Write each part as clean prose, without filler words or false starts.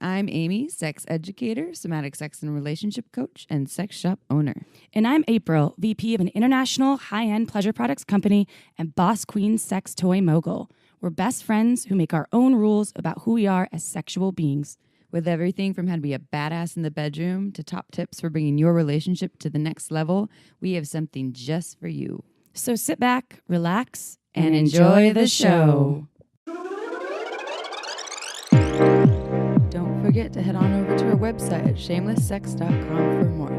I'm Amy, sex educator, somatic sex and relationship coach, and sex shop owner. And I'm April, VP of an international high-end pleasure products company and boss queen sex toy mogul. We're best friends who make our own rules about who we are as sexual beings. With everything from how to be a badass in the bedroom to top tips for bringing your relationship to the next level, we have something just for you. So sit back, relax, and enjoy the show. Don't forget to head on over to our website at shamelesssex.com for more.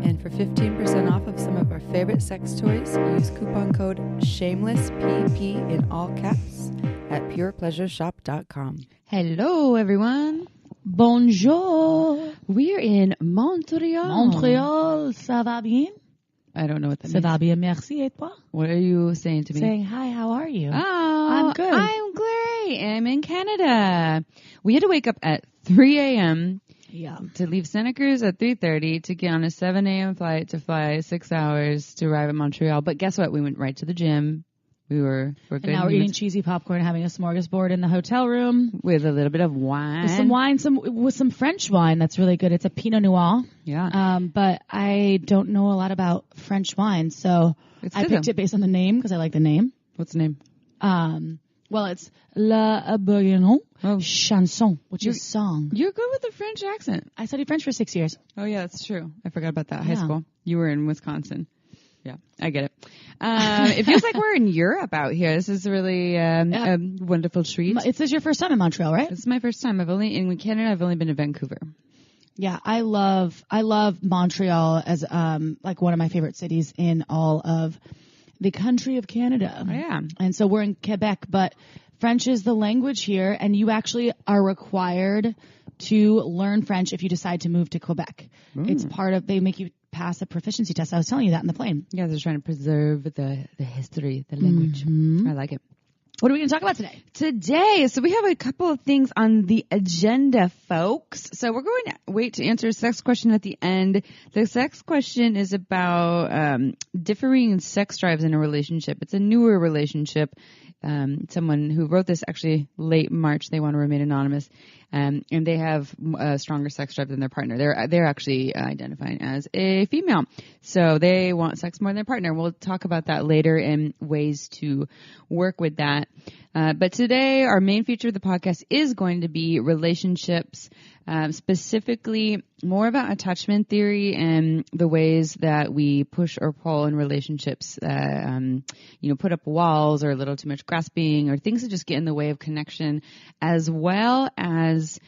And for 15% off of some of our favorite sex toys, use coupon code SHAMELESSPP in all caps at purepleasureshop.com. Hello, everyone. Bonjour. We're in Montreal. Montreal, ça va bien? I don't know what that Ça means. va bien, merci, et toi? What are you saying to me? Saying, hi, how are you? Oh, I'm good. I'm great. I'm in Canada. We had to wake up at 3 a.m. Yeah. to leave Santa Cruz at 3:30 to get on a 7 a.m. flight to fly 6 hours to arrive at Montreal. But guess what? We went right to the gym. We're good. And now we're eating cheesy popcorn, having a smorgasbord in the hotel room. With a little bit of wine. With some wine, with some French wine that's really good. It's a Pinot Noir. Yeah. But I don't know a lot about French wine, so I picked it based on the name because I like the name. What's the name? Well, it's La Bourguignon Chanson, which is song. You're good with the French accent. I studied French for 6 years. Oh, yeah, that's true. I forgot about that. High school. You were in Wisconsin. Yeah, I get it. It feels like we're in Europe out here. This is really a wonderful treat. This is your first time in Montreal, right? This is my first time. In Canada, I've only been to Vancouver. Yeah, I love Montreal as like one of my favorite cities in all of the country of Canada. Oh, yeah. And so we're in Quebec, but French is the language here, and you actually are required to learn French if you decide to move to Quebec. It's part of, they make you pass a proficiency test. I was telling you that in the plane. Yeah, they're trying to preserve the history, the language. I like it. What are we going to talk about today? So we have a couple of things on the agenda, folks. So we're going to wait to answer a sex question at the end. The sex question is about differing sex drives in a relationship. It's a newer relationship. Someone who wrote this actually late March, they want to remain anonymous, and they have a stronger sex drive than their partner. They're actually identifying as a female, so they want sex more than their partner. We'll talk about that later and ways to work with that. But today, our main feature of the podcast is going to be relationships, specifically more about attachment theory and the ways that we push or pull in relationships, put up walls or a little too much grasping or things that just get in the way of connection, as well as,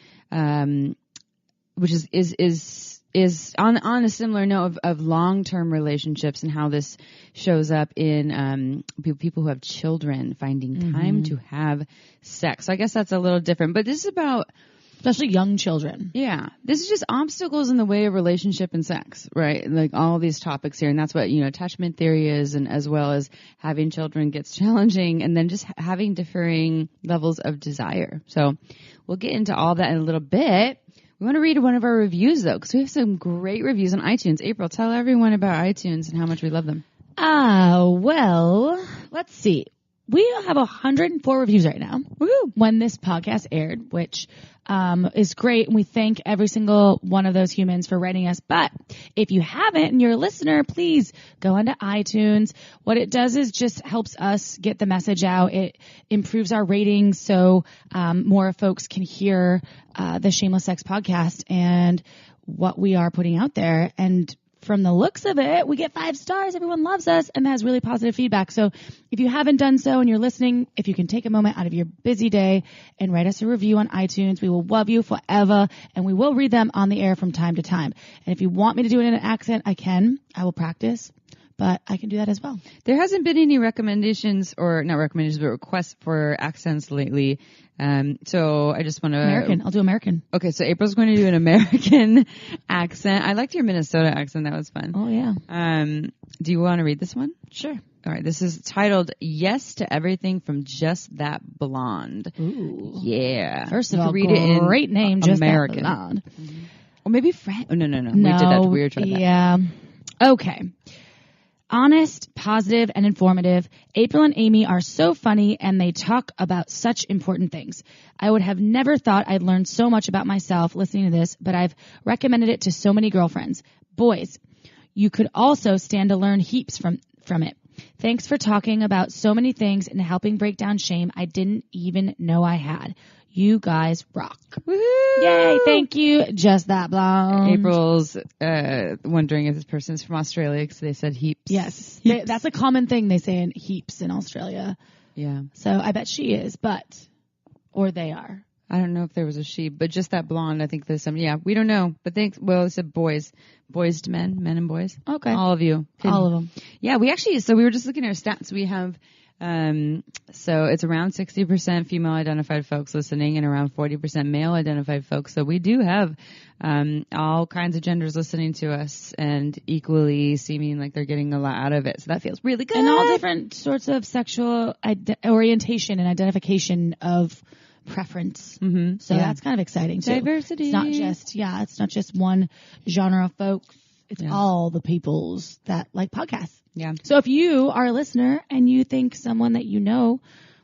which is on a similar note of long-term relationships and how this shows up in people who have children finding time to have sex. So I guess that's a little different, but this is about especially young children. Yeah, this is just obstacles in the way of relationship and sex, right? Like all these topics here, and that's what attachment theory is, and as well as having children gets challenging, and then just having differing levels of desire. So we'll get into all that in a little bit. We want to read one of our reviews, though, because we have some great reviews on iTunes. April, tell everyone about iTunes and how much we love them. Well, let's see. We have 104 reviews right now. Woohoo! When this podcast aired, which is great. And we thank every single one of those humans for writing us. But if you haven't and you're a listener, please go onto iTunes. What it does is just helps us get the message out. It improves our ratings so more folks can hear the Shameless Sex podcast and what we are putting out there. And from the looks of it, we get 5 stars. Everyone loves us and has really positive feedback. So if you haven't done so and you're listening, if you can take a moment out of your busy day and write us a review on iTunes, we will love you forever, and we will read them on the air from time to time. And if you want me to do it in an accent, I can. I will practice, but I can do that as well. There hasn't been any recommendations, or not recommendations, but requests for accents lately. So I just want to... American. I'll do American. Okay, so April's going to do an American accent. I liked your Minnesota accent. That was fun. Oh, yeah. Do you want to read this one? Sure. All right. This is titled Yes to Everything from Just That Blonde. Ooh. Yeah. First of all, read it in great name, Just American. That Blonde. Or maybe French. Oh, no. We did that weird try that. Yeah. Okay. Honest, positive, and informative. April and Amy are so funny and they talk about such important things. I would have never thought I'd learn so much about myself listening to this, but I've recommended it to so many girlfriends. Boys, you could also stand to learn heaps from it. Thanks for talking about so many things and helping break down shame I didn't even know I had. You guys rock. Woohoo! Yay, thank you. Just that blonde. April's wondering if this person's from Australia because they said heaps. Yes. Heaps. That's a common thing they say in heaps in Australia. Yeah. So I bet she is, or they are. I don't know if there was a she, but just that blonde, I think there's some. Yeah, we don't know. But thanks. Well, it said boys to men and boys. Okay. All of you. All of them. Yeah, we were just looking at our stats. We have, so it's around 60% female identified folks listening and around 40% male identified folks. So we do have, all kinds of genders listening to us and equally seeming like they're getting a lot out of it. So that feels really good. And all different sorts of sexual orientation and identification of preference. Mm-hmm. So that's kind of exciting too. Diversity. It's not just one genre of folks. It's all the peoples that like podcasts. Yeah. So if you are a listener and you think someone that you know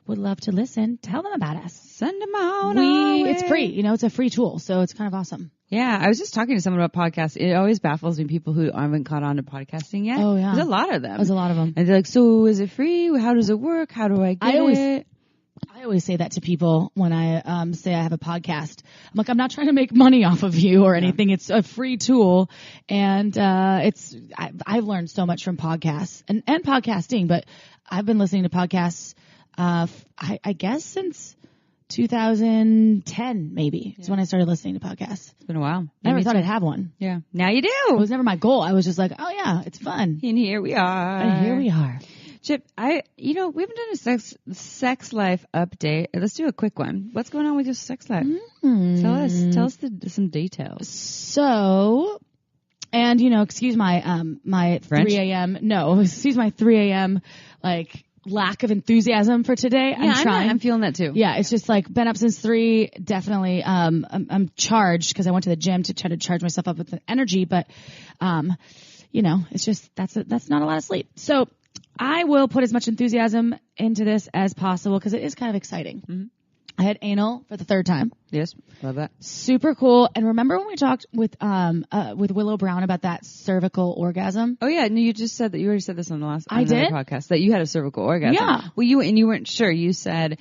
would love to listen, tell them about us. Send them out. It's free. It's a free tool. So it's kind of awesome. Yeah. I was just talking to someone about podcasts. It always baffles me, people who haven't caught on to podcasting yet. Oh, yeah. There's a lot of them. There's a lot of them. And they're like, so is it free? How does it work? How do I get it? I always say that to people when I say I have a podcast. I'm like, I'm not trying to make money off of you or anything. It's a free tool, and I've learned so much from podcasts and podcasting. But I've been listening to podcasts, I guess since 2010, maybe. It's when I started listening to podcasts. It's been a while. I never thought I'd have one. Yeah, now you do. It was never my goal. I was just like, oh yeah, it's fun. And here we are. And here we are. Chip, we haven't done a sex life update. Let's do a quick one. What's going on with your sex life? Tell us some details. So, and excuse my my French? 3 a.m. No, excuse my 3 a.m. like lack of enthusiasm for today. I'm feeling that too. Yeah, it's just like been up since 3. Definitely, I'm charged because I went to the gym to try to charge myself up with the energy. But, it's just that's not a lot of sleep. So. I will put as much enthusiasm into this as possible because it is kind of exciting. Mm-hmm. I had anal for the 3rd time. Yes, love that. Super cool. And remember when we talked with Willow Brown about that cervical orgasm? Oh yeah, no, you just said that. You already said this on the last podcast that you had a cervical orgasm. Yeah. Well, you weren't sure. You said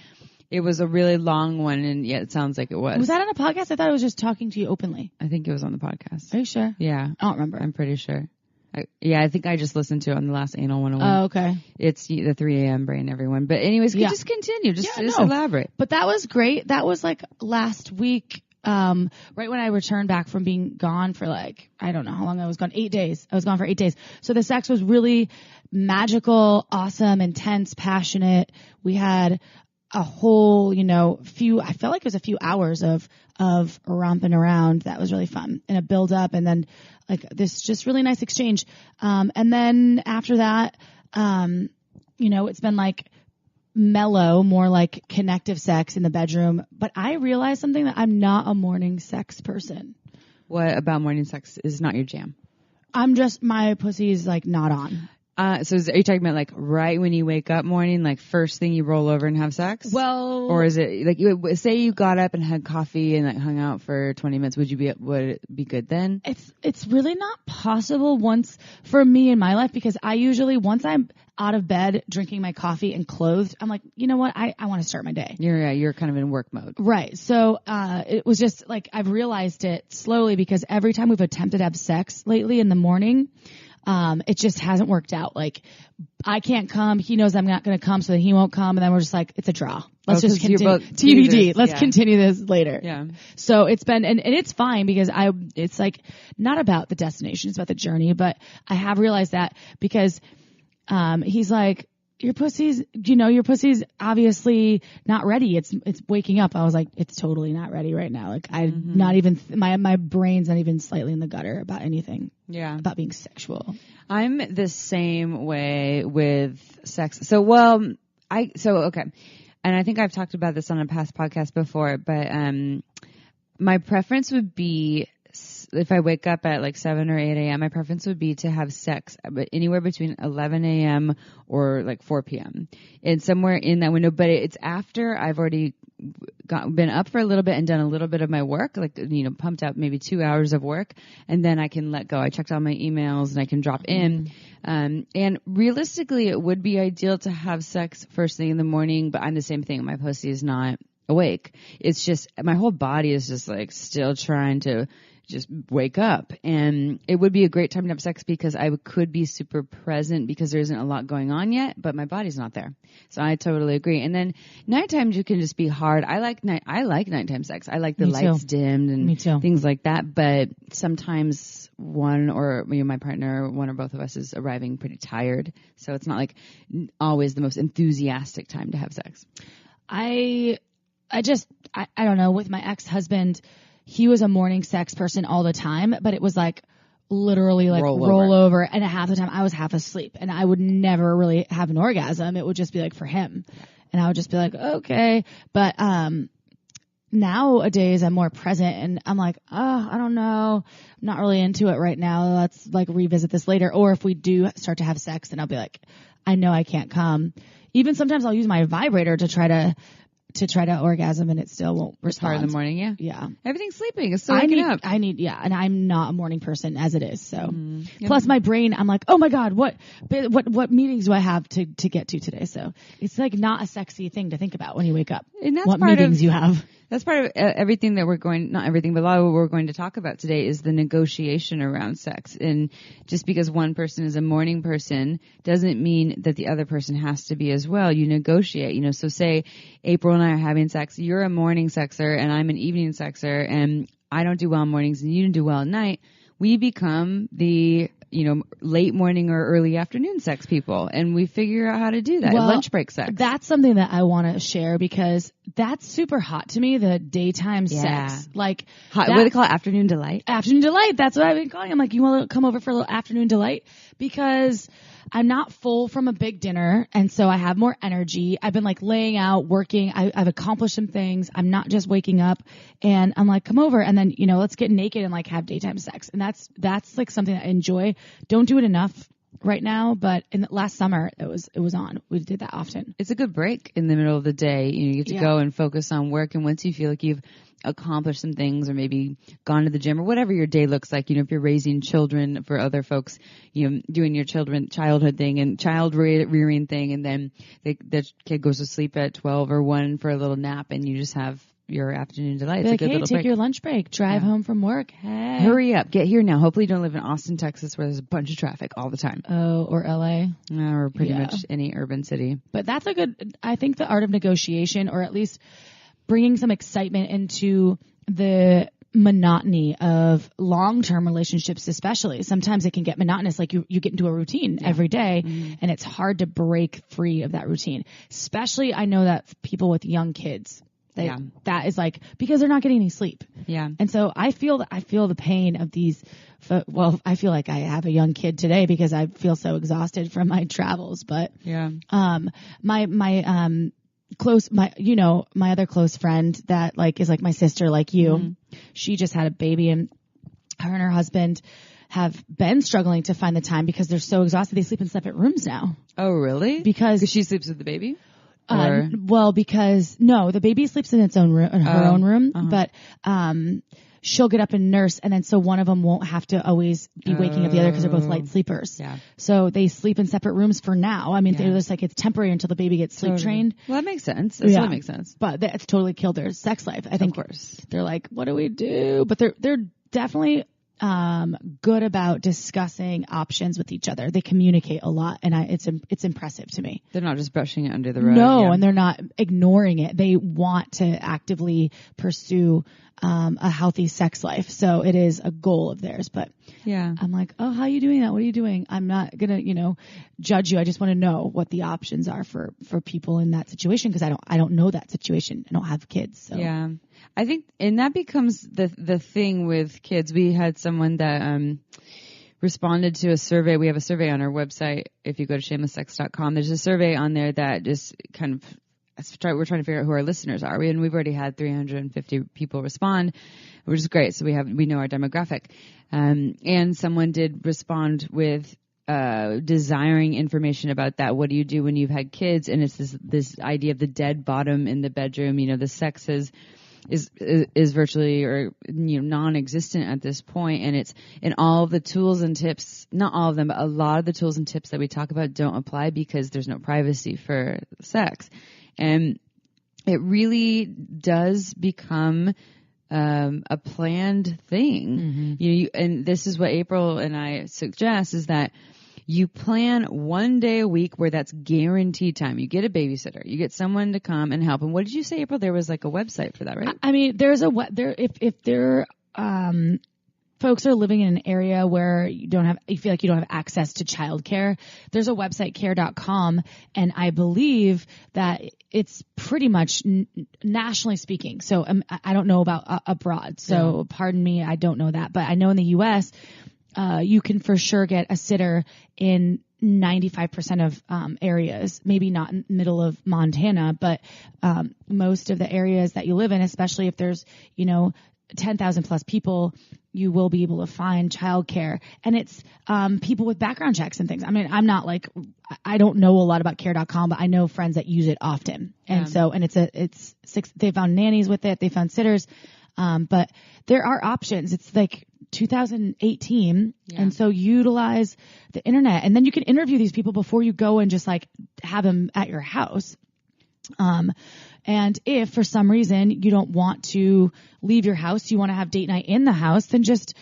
it was a really long one, and yet it sounds like it was. Was that on a podcast? I thought I was just talking to you openly. I think it was on the podcast. Are you sure? Yeah, I don't remember. I'm pretty sure. I think I just listened to it on the last Anal 101. Oh, okay. It's the 3 a.m. brain, everyone. But anyways, just continue. Just elaborate. But that was great. That was like last week, right when I returned back from being gone for like, I don't know how long I was gone. 8 days. I was gone for 8 days. So the sex was really magical, awesome, intense, passionate. We had a whole, I felt like it was a few hours of romping around. That was really fun, and a build up, and then like this just really nice exchange. And then after that, it's been like mellow, more like connective sex in the bedroom. But I realized something, that I'm not a morning sex person. What about morning sex is not your jam? My pussy is like not on. So are you talking about like right when you wake up morning, like first thing you roll over and have sex? Well, or is it like say you got up and had coffee and like hung out for 20 minutes? Would it be good then? It's really not possible for me in my life, because I usually, once I'm out of bed drinking my coffee and clothed, I'm like, you know what? I want to start my day. You're kind of in work mode. Right. So, it was just like, I've realized it slowly, because every time we've attempted to have sex lately in the morning, it just hasn't worked out. Like, I can't come. He knows I'm not going to come, so that he won't come. And then we're just like, it's a draw. Let's just continue. TBD. Let's continue this later. Yeah. So it's been, and it's fine, because it's like not about the destination. It's about the journey. But I have realized that, because, he's like, your pussy's obviously not ready. It's waking up. I was like, it's totally not ready right now. Like, not even, my brain's not even slightly in the gutter about anything. Yeah. About being sexual. I'm the same way with sex. Okay. And I think I've talked about this on a past podcast before, but, my preference would be if I wake up at like 7 or 8 a.m., my preference would be to have sex anywhere between 11 a.m. or like 4 p.m. and somewhere in that window. But it's after I've already been up for a little bit and done a little bit of my work, like, pumped out maybe 2 hours of work, and then I can let go. I checked all my emails and I can drop in. And realistically, it would be ideal to have sex first thing in the morning, but I'm the same thing. My pussy is not awake. It's just my whole body is just like still trying to just wake up, and it would be a great time to have sex because I could be super present because there isn't a lot going on yet, but my body's not there. So I totally agree. And then nighttime you can just be hard. I like nighttime sex. I like the lights dimmed and things like that. But sometimes one or my partner, one or both of us is arriving pretty tired, so it's not like always the most enthusiastic time to have sex. I don't know. With my ex-husband, he was a morning sex person all the time, but it was like literally like roll over. And half the time I was half asleep and I would never really have an orgasm. It would just be like for him. And I would just be like, okay. But, nowadays I'm more present and I'm like, oh, I don't know. I'm not really into it right now. Let's like revisit this later. Or if we do start to have sex, then I'll be like, I know I can't come. Even sometimes I'll use my vibrator to try to orgasm and it still won't respond. Part of the morning, yeah. Yeah. Everything's sleeping. It's still waking up. And I'm not a morning person as it is. So plus my brain, I'm like, oh my God, what meetings do I have to get to today? So it's like not a sexy thing to think about when you wake up. And that's what meetings you have. That's part of everything that not everything, but a lot of what we're going to talk about today is the negotiation around sex. And just because one person is a morning person doesn't mean that the other person has to be as well. You negotiate, so say April and I are having sex. You're a morning sexer and I'm an evening sexer, and I don't do well in mornings and you don't do well at night. We become the late morning or early afternoon sex people, and we figure out how to do that. Lunch break sex. That's something that I want to share because that's super hot to me, the daytime sex. Like hot, what do they call it? Afternoon delight? Afternoon delight. That's what I've been calling. I'm like, you want to come over for a little afternoon delight? Because I'm not full from a big dinner, and so I have more energy. I've been like laying out, working. I've accomplished some things. I'm not just waking up, and I'm like, come over, and then let's get naked and like have daytime sex. And that's like something that I enjoy. Don't do it enough right now, but last summer it was on. We did that often. It's a good break in the middle of the day. You get to go and focus on work, and once you feel like you've accomplished some things or maybe gone to the gym or whatever your day looks like, if you're raising children for other folks, doing your childhood thing and child rearing thing, and then the kid goes to sleep at 12 or 1 for a little nap, and you just have your afternoon delight. It's a good little break. Take your lunch break, drive home from work. Hey. Hurry up, get here now. Hopefully you don't live in Austin, Texas, where there's a bunch of traffic all the time. Oh, or LA. Or pretty much any urban city. But that's I think the art of negotiation, or at least bringing some excitement into the monotony of long-term relationships, especially. Sometimes it can get monotonous, like you get into a routine every day, and it's hard to break free of that routine. Especially, I know that people with young kids, that is like, because they're not getting any sleep. Yeah. And so I feel the pain of these. Well, I feel like I have a young kid today because I feel so exhausted from my travels. But my other close friend that like is like my sister, like you, she just had a baby, and her and her husband have been struggling to find the time because they're so exhausted. They sleep in separate rooms now. Oh, really? Because she sleeps with the baby? Because the baby sleeps in its own room, in her own room, but she'll get up and nurse, and then so one of them won't have to always be waking up the other because they're both light sleepers. Yeah. So they sleep in separate rooms for now. I mean, they're just like, it's temporary until the baby gets sleep trained. Well, that makes sense. That totally makes sense. But that's totally killed their sex life. I think. Of course. They're like, what do we do? But they're definitely good about discussing options with each other. They communicate a lot, and it's impressive to me. They're not just brushing it under the rug. No, and they're not ignoring it. They want to actively pursue a healthy sex life. So it is a goal of theirs. But I'm like, oh, how are you doing that? What are you doing? I'm not gonna, judge you. I just want to know what the options are for people in that situation, because I don't know that situation. I don't have kids. So. Yeah. I think, and that becomes the thing with kids. We had someone that responded to a survey. We have a survey on our website. If you go to shamelesssex.com, there's a survey on there that just kind of we're trying to figure out who our listeners are. And we've already had 350 people respond, which is great. So we know our demographic. And someone did respond with desiring information about that. What do you do when you've had kids? And it's this idea of the dead bottom in the bedroom. The sex is virtually or non-existent at this point, and it's in all of the tools and tips. Not all of them, but a lot of the tools and tips that we talk about don't apply because there's no privacy for sex, and it really does become a planned thing. And this is what April and I suggest, is that you plan one day a week where that's guaranteed time. You get a babysitter. You get someone to come and help. And what did you say, April? There was like a website for that, right? I mean, there's if there folks are living in an area where you feel like you don't have access to childcare, there's a website, care.com, and I believe that it's pretty much nationally speaking. So I don't know about abroad. So pardon me, I don't know that, but I know in the U.S. You can for sure get a sitter in 95% of areas, maybe not in the middle of Montana, but most of the areas that you live in, especially if there's, 10,000 plus people, you will be able to find childcare. And it's people with background checks and things. I mean, I don't know a lot about care.com, but I know friends that use it often. And they found nannies with it. They found sitters. But there are options. It's like 2018. And so utilize the internet, and then you can interview these people before you go and just like have them at your house. And if for some reason you don't want to leave your house, you want to have date night in the house, then just,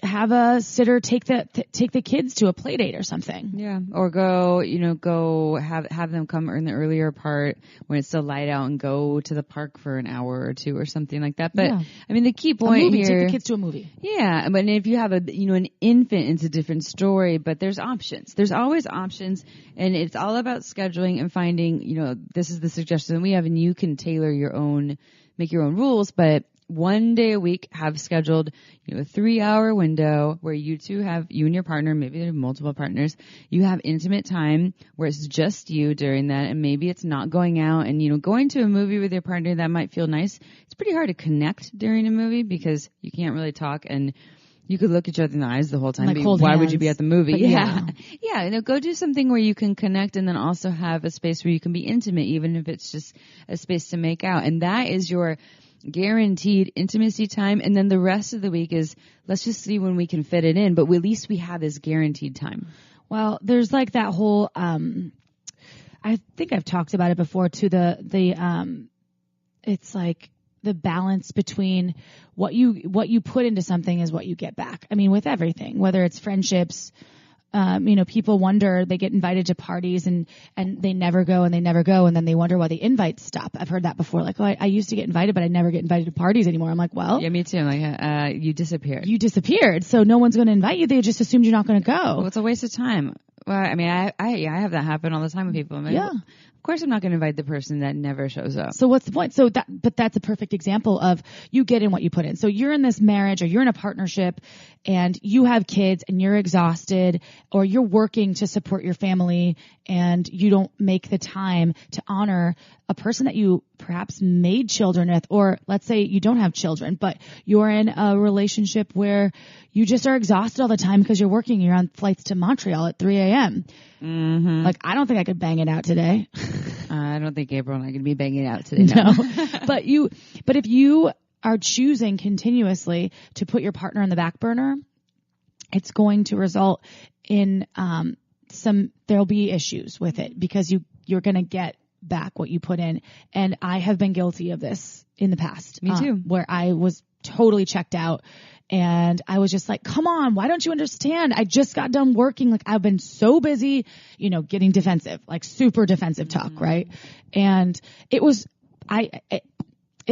have a sitter take the kids to a play date or something. Yeah. Or go have them come in the earlier part when it's still light out and go to the park for an hour or two or something like that. But I mean, the key point here, take the kids to a movie. Yeah. But if you have an infant, it's a different story, but there's options. There's always options, and it's all about scheduling and finding, this is the suggestion we have, and you can tailor make your own rules, but one day a week have scheduled, a 3-hour window where you and your partner, maybe there are multiple partners, you have intimate time where it's just you during that. And maybe it's not going out and, going to a movie with your partner, that might feel nice. It's pretty hard to connect during a movie because you can't really talk, and you could look each other in the eyes the whole time. Why would you be at the movie? Yeah. Go do something where you can connect, and then also have a space where you can be intimate, even if it's just a space to make out. And that is your guaranteed intimacy time. And then the rest of the week is, let's just see when we can fit it in, but at least we have this guaranteed time. Well, there's like that whole, I think I've talked about it before too, it's like the balance between what you put into something is what you get back. I mean, with everything, whether it's friendships, people wonder, they get invited to parties and they never go, and then they wonder why the invites stop. I've heard that before. Like, I used to get invited, but I never get invited to parties anymore. I'm like, well. Yeah, me too. Like, you disappeared. You disappeared. So no one's going to invite you. They just assumed you're not going to go. Well, it's a waste of time. Well, I mean, I have that happen all the time with people. Of course I'm not going to invite the person that never shows up. So what's the point? But that's a perfect example of you get in what you put in. So you're in this marriage, or you're in a partnership, and you have kids, and you're exhausted, or you're working to support your family, and you don't make the time to honor a person that you perhaps made children with, or let's say you don't have children, but you're in a relationship where you just are exhausted all the time because you're working. You're on flights to Montreal at 3 a.m. Mm-hmm. Like, I don't think I could bang it out today. I don't think April and I are going to be banging it out today. No. But if you are choosing continuously to put your partner on the back burner, it's going to result in there'll be issues with it, because you're going to get back what you put in. And I have been guilty of this in the past. Me too. Where I was totally checked out, and I was just like, come on, why don't you understand? I just got done working. Like, I've been so busy, getting defensive, like super defensive talk. Mm-hmm. Right. And it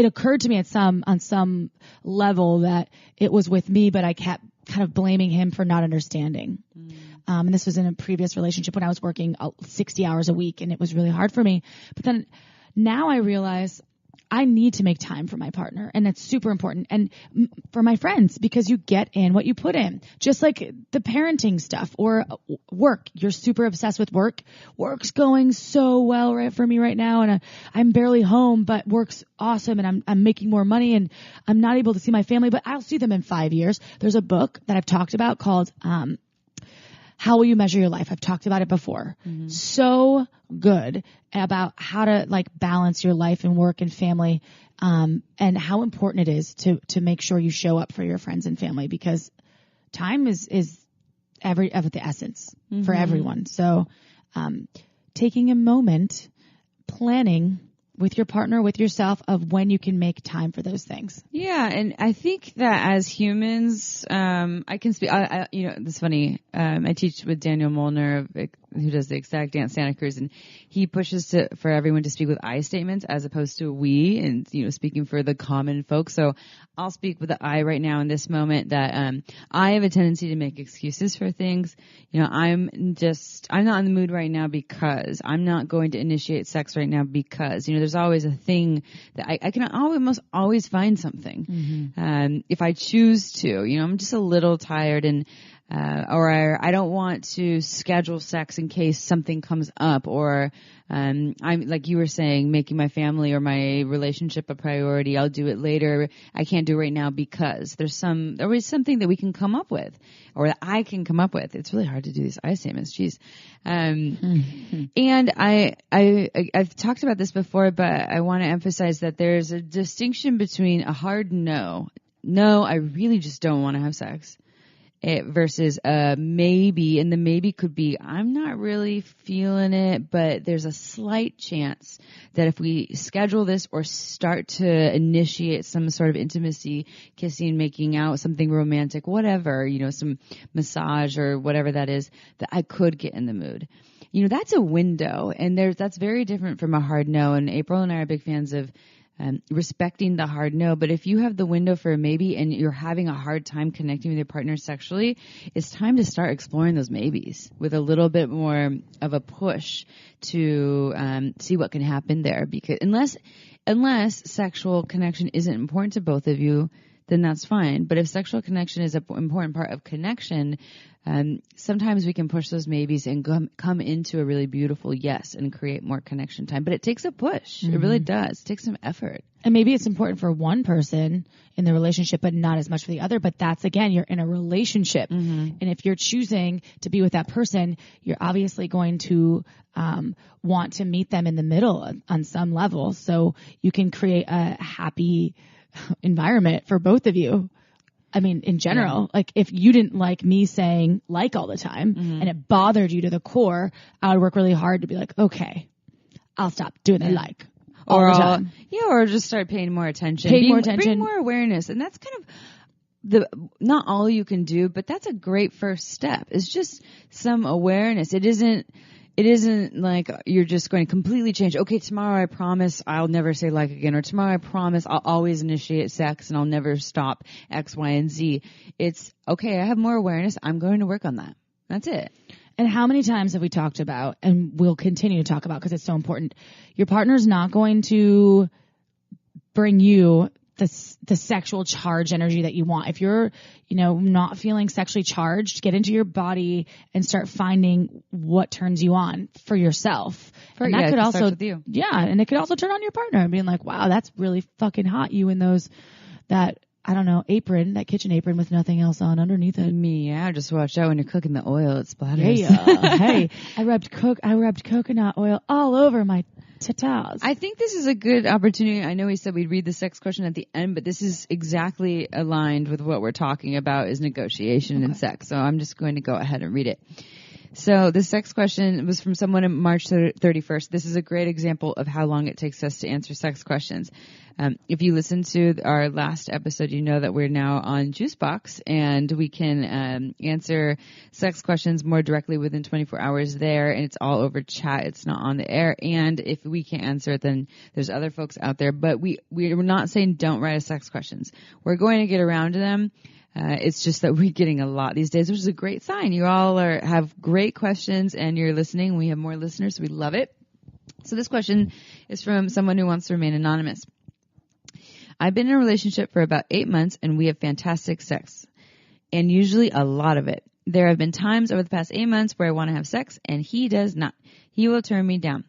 occurred to me on some level that it was with me, but I kept kind of blaming him for not understanding. Mm. And this was in a previous relationship when I was working 60 hours a week, and it was really hard for me. But then now I realize I need to make time for my partner, and that's super important. And for my friends, because you get in what you put in, just like the parenting stuff or work. You're super obsessed with work. Work's going so well for me right now, and I'm barely home, but work's awesome, and I'm making more money, and I'm not able to see my family, but I'll see them in 5 years. There's a book that I've talked about called How Will You Measure Your Life? I've talked about it before. Mm-hmm. So good about how to like balance your life and work and family, and how important it is to make sure you show up for your friends and family, because time is of the essence mm-hmm. for everyone. So, taking a moment, planning with your partner, with yourself, of when you can make time for those things. Yeah, and I think that as humans, I can speak. It's funny. I teach with Daniel Molnar, who does the Ecstatic Dance Santa Cruz, and he pushes for everyone to speak with I statements as opposed to we, and speaking for the common folk. So I'll speak with the I right now in this moment. That I have a tendency to make excuses for things. I'm not in the mood right now because I'm not going to initiate sex right now because there's always a thing that I can almost always find something. Mm-hmm. If I choose to, I'm just a little tired and or I don't want to schedule sex in case something comes up, or I'm like you were saying, making my family or my relationship a priority. I'll do it later. I can't do it right now because there's always something that we can come up with, or that I can come up with. It's really hard to do these I statements. Jeez. And I've talked about this before, but I want to emphasize that there's a distinction between a hard no, I really just don't want to have sex, versus a maybe, and the maybe could be, I'm not really feeling it, but there's a slight chance that if we schedule this or start to initiate some sort of intimacy, kissing, making out, something romantic, whatever, some massage or whatever that is, that I could get in the mood. That's a window, and that's very different from a hard no. And April and I are big fans of respecting the hard no. But if you have the window for a maybe and you're having a hard time connecting with your partner sexually, it's time to start exploring those maybes with a little bit more of a push to see what can happen there. Because unless sexual connection isn't important to both of you, then that's fine. But if sexual connection is an important part of connection, sometimes we can push those maybes and come into a really beautiful yes and create more connection time. But it takes a push. Mm-hmm. It really does. It takes some effort. And maybe it's important for one person in the relationship, but not as much for the other. But that's, again, you're in a relationship. Mm-hmm. And if you're choosing to be with that person, you're obviously going to want to meet them in the middle on some level. So you can create a happy environment for both of you. I mean, in general, like if you didn't like me saying like all the time mm-hmm. and it bothered you to the core, I would work really hard to be like, okay, I'll stop doing the like all the time. Or just start paying more attention. Bring more awareness. And that's kind of not all you can do, but that's a great first step. It's just some awareness. It isn't like you're just going to completely change. Okay, tomorrow I promise I'll never say like again, or tomorrow I promise I'll always initiate sex and I'll never stop X, Y, and Z. It's okay, I have more awareness. I'm going to work on that. That's it. And how many times have we talked about, and we'll continue to talk about because it's so important, your partner's not going to bring you the sexual charge energy that you want. If you're, not feeling sexually charged, get into your body and start finding what turns you on for yourself. And that could also, and it could also turn on your partner and being like, wow, that's really fucking hot. You in that apron, that kitchen apron with nothing else on underneath it. Yeah, just watch out when you're cooking the oil, it splatters. Yeah. Hey, I rubbed coconut oil all over my tatas. I think this is a good opportunity. I know we said we'd read the sex question at the end, but this is exactly aligned with what we're talking about, is negotiation and sex. So I'm just going to go ahead and read it. So the sex question was from someone on March 31st. This is a great example of how long it takes us to answer sex questions. If you listen to our last episode, you know that we're now on Juicebox, and we can answer sex questions more directly within 24 hours there, and it's all over chat. It's not on the air. And if we can't answer it, then there's other folks out there. But we're not saying don't write us sex questions. We're going to get around to them. It's just that we're getting a lot these days, which is a great sign. You all have great questions and you're listening. We have more listeners. So we love it. So this question is from someone who wants to remain anonymous. I've been in a relationship for about 8 months and we have fantastic sex, and usually a lot of it. There have been times over the past 8 months where I want to have sex and he does not. He will turn me down.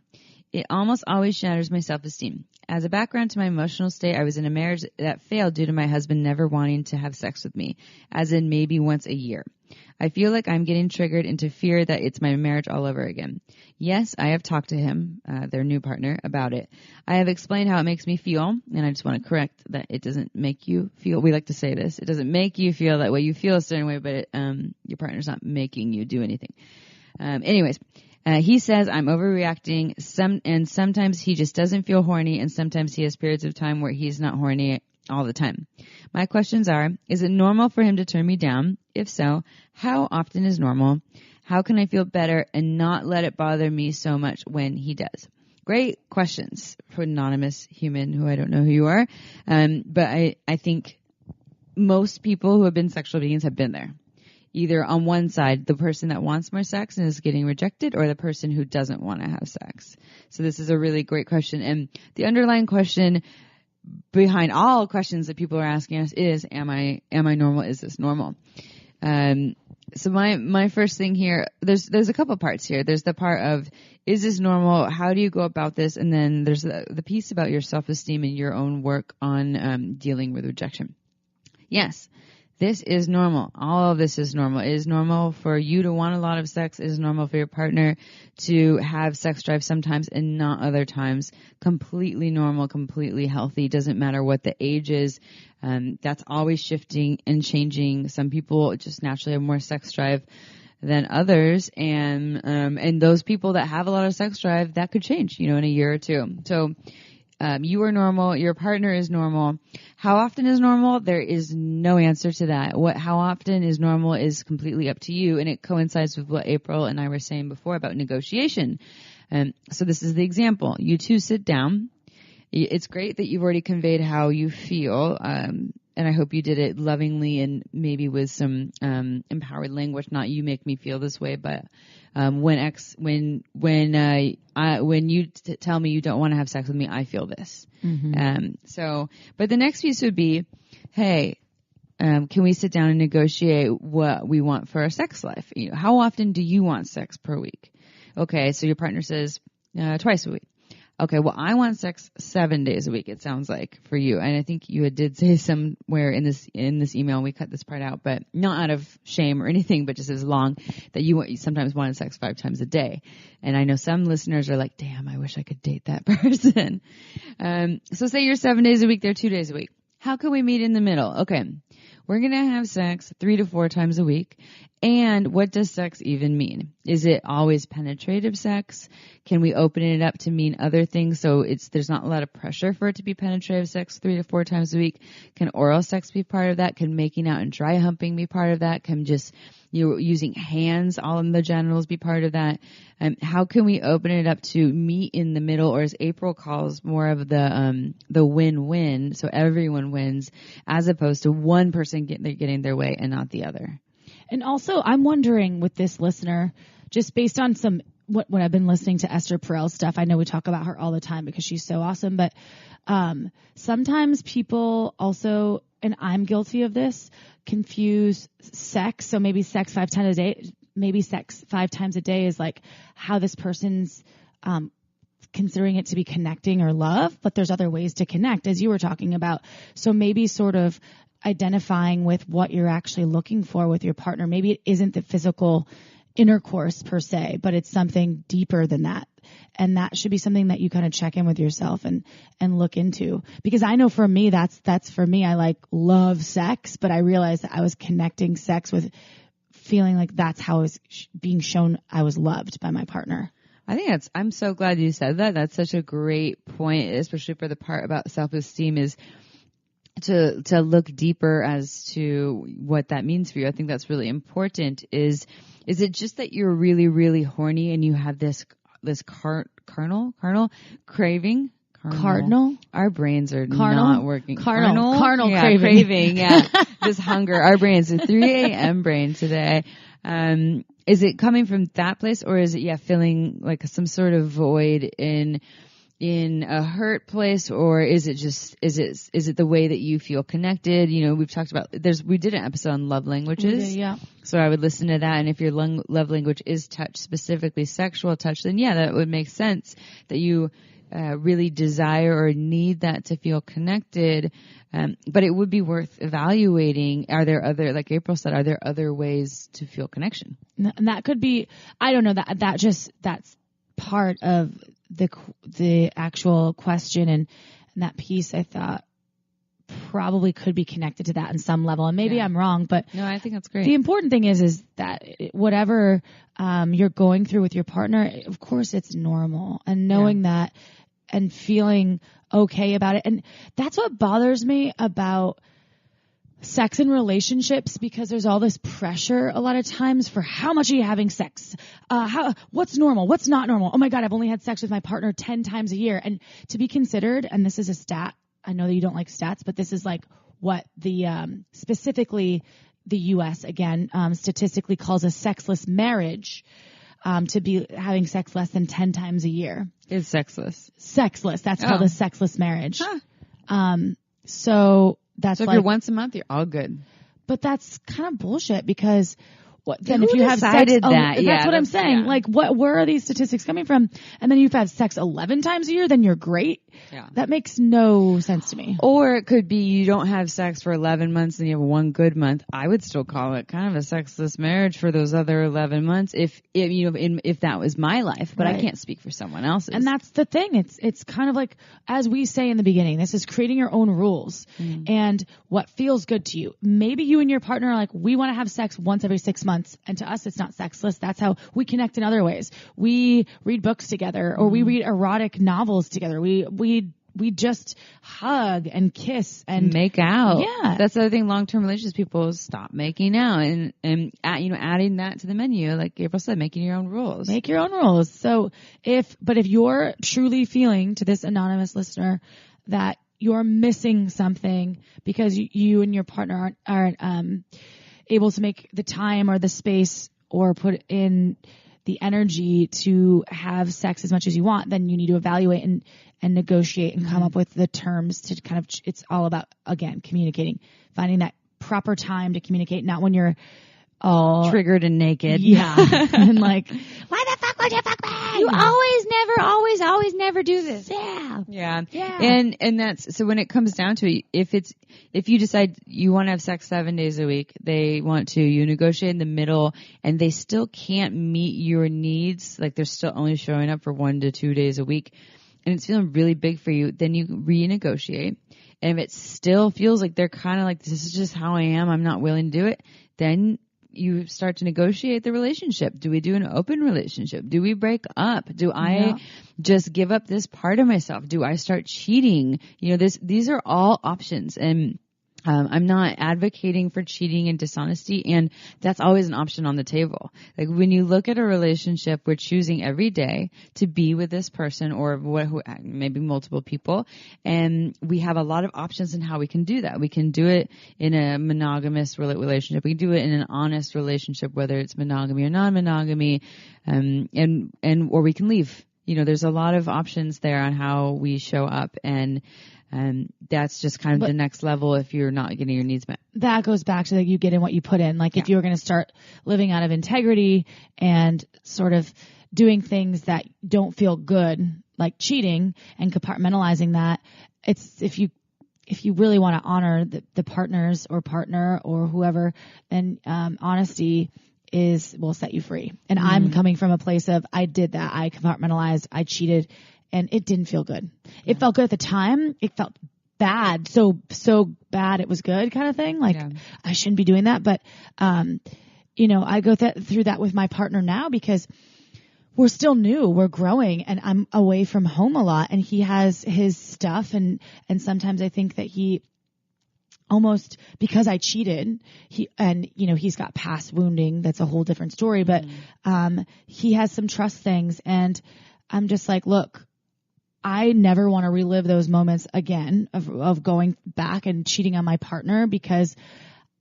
It almost always shatters my self-esteem. As a background to my emotional state, I was in a marriage that failed due to my husband never wanting to have sex with me, as in maybe once a year. I feel like I'm getting triggered into fear that it's my marriage all over again. Yes, I have talked to him, their new partner, about it. I have explained how it makes me feel, and I just want to correct that it doesn't make you feel, we like to say this, it doesn't make you feel that way. You feel a certain way, but your partner's not making you do anything. He says I'm overreacting, and sometimes he just doesn't feel horny, and sometimes he has periods of time where he's not horny all the time. My questions are, is it normal for him to turn me down? If so, how often is normal? How can I feel better and not let it bother me so much when he does? Great questions for anonymous human who I don't know who you are. But I think most people who have been sexual beings have been there. Either on one side, the person that wants more sex and is getting rejected, or the person who doesn't want to have sex. So this is a really great question. And the underlying question behind all questions that people are asking us is, am I normal? Is this normal? So my first thing here, there's a couple parts here. There's the part of, is this normal? How do you go about this? And then there's the piece about your self-esteem and your own work on dealing with rejection. Yes, this is normal. All of this is normal. It is normal for you to want a lot of sex. It is normal for your partner to have sex drive sometimes and not other times. Completely normal, completely healthy. Doesn't matter what the age is. That's always shifting and changing. Some people just naturally have more sex drive than others. And those people that have a lot of sex drive, that could change, in a year or two. So, you are normal. Your partner is normal. How often is normal? There is no answer to that. How often is normal is completely up to you, and it coincides with what April and I were saying before about negotiation. So this is the example. You two sit down. It's great that you've already conveyed how you feel, and I hope you did it lovingly and maybe with some empowered language. Not you make me feel this way, but when you tell me you don't want to have sex with me, I feel this. Mm-hmm. But the next piece would be, hey, can we sit down and negotiate what we want for our sex life? How often do you want sex per week? Okay, so your partner says twice a week. Okay, well, I want sex 7 days a week, it sounds like, for you. And I think you did say somewhere in this email, and we cut this part out, but not out of shame or anything, but just as long that you sometimes wanted sex 5 times a day. And I know some listeners are like, damn, I wish I could date that person. So say you're 7 days a week, they're 2 days a week. How can we meet in the middle? Okay, we're going to have sex 3 to 4 times a week. And what does sex even mean? Is it always penetrative sex? Can we open it up to mean other things? So there's not a lot of pressure for it to be penetrative sex 3 to 4 times a week. Can oral sex be part of that? Can making out and dry humping be part of that? Can just using hands all in the genitals be part of that? How can we open it up to meet in the middle, or as April calls, more of the win-win, so everyone wins, as opposed to one person getting their way and not the other? And also, I'm wondering with this listener, just based on when I've been listening to Esther Perel stuff, I know we talk about her all the time because she's so awesome, but sometimes people also, and I'm guilty of this, confuse sex. So maybe sex 5 times a day, maybe sex 5 times a day is like how this person's considering it to be connecting or love, but there's other ways to connect, as you were talking about. So maybe sort of identifying with what you're actually looking for with your partner. Maybe it isn't the physical intercourse per se, but it's something deeper than that. And that should be something that you kind of check in with yourself and look into. Because I know for me, that's for me. I love sex, but I realized that I was connecting sex with feeling like that's how I was being shown I was loved by my partner. I think I'm so glad you said that. That's such a great point, especially for the part about self-esteem, is to look deeper as to what that means for you. I think that's really important. Is it just that you're really, really horny and you have this carnal craving? Cardinal? Our brains are carnal? Not working. Carnal yeah, craving. Yeah. This hunger. Our brains are 3 a.m. brain today. Is it coming from that place, or is it, feeling like some sort of void in in a hurt place, or is it the way that you feel connected? You know, we've talked about we did an episode on love languages. Yeah. So I would listen to that, and if your love language is touch, specifically sexual touch, then yeah, that would make sense that you really desire or need that to feel connected. But it would be worth evaluating. Are there other, like April said, are there other ways to feel connection? And that could be, I don't know, that's part of the actual question, and that piece I thought probably could be connected to that in some level. And maybe I'm wrong, but no, I think that's great. The important thing is that whatever you're going through with your partner, of course it's normal, and knowing that and feeling okay about it. And that's what bothers me about sex and relationships, because there's all this pressure a lot of times for how much are you having sex? What's normal? What's not normal? Oh my God, I've only had sex with my partner 10 times a year. And to be considered, and this is a stat, I know that you don't like stats, but this is like what the, specifically the U.S. again, statistically calls a sexless marriage, to be having sex less than 10 times a year. Is sexless. Sexless. That's called a sexless marriage. Huh. So that's so if like, you're once a month, you're all good. But that's kind of bullshit, because then who if you have sex, decided that? That's what I'm saying. Yeah. Like, where are these statistics coming from? And then you've had sex 11 times a year, then you're great. Yeah. That makes no sense to me. Or it could be you don't have sex for 11 months and you have one good month. I would still call it kind of a sexless marriage for those other 11 months if that was my life, but I can't speak for someone else's. And that's the thing. It's kind of like, as we say in the beginning, this is creating your own rules and what feels good to you. Maybe you and your partner are like, we want to have sex once every 6 months. And to us, it's not sexless. That's how we connect in other ways. We read books together, or we read erotic novels together. We just hug and kiss and make out. Yeah. That's the other thing. Long-term relationships, people stop making out and adding that to the menu. Like April said, making your own rules. Make your own rules. So if you're truly feeling, to this anonymous listener, that you're missing something because you and your partner aren't able to make the time or the space or put in the energy to have sex as much as you want, then you need to evaluate and negotiate and come up with the terms to kind of, it's all about, again, communicating, finding that proper time to communicate, not when you're all triggered and naked. Yeah. And like, why the fuck would you fuck me? You always never do this. Yeah. And that's, so when it comes down to it, if you decide you want to have sex 7 days a week, you negotiate in the middle and they still can't meet your needs, like they're still only showing up for 1 to 2 days a week and it's feeling really big for you, then you renegotiate. And if it still feels like they're kind of like, this is just how I am, I'm not willing to do it, then you start to negotiate the relationship. Do we do an open relationship? Do we break up? Do I just give up this part of myself? Do I start cheating? These are all options. And I'm not advocating for cheating and dishonesty, and that's always an option on the table. Like when you look at a relationship, we're choosing every day to be with this person or maybe multiple people, and we have a lot of options in how we can do that. We can do it in a monogamous relationship. We can do it in an honest relationship, whether it's monogamy or non-monogamy, or we can leave. There's a lot of options there on how we show up, and that's just kind of the next level if you're not getting your needs met. That goes back to you get in what you put in. Like if you were going to start living out of integrity and sort of doing things that don't feel good, like cheating and compartmentalizing that, it's if you really want to honor the partners or partner or whoever, then honesty will set you free. And I'm coming from a place of I did that. I compartmentalized. I cheated. And it didn't feel good. It felt good at the time. It felt bad. So bad it was good kind of thing. Like I shouldn't be doing that. But, I go through that with my partner now because we're still new. We're growing and I'm away from home a lot and he has his stuff. And sometimes I think that he almost, because I cheated, he's got past wounding. That's a whole different story. But, he has some trust things and I'm just like, look, I never want to relive those moments again of going back and cheating on my partner because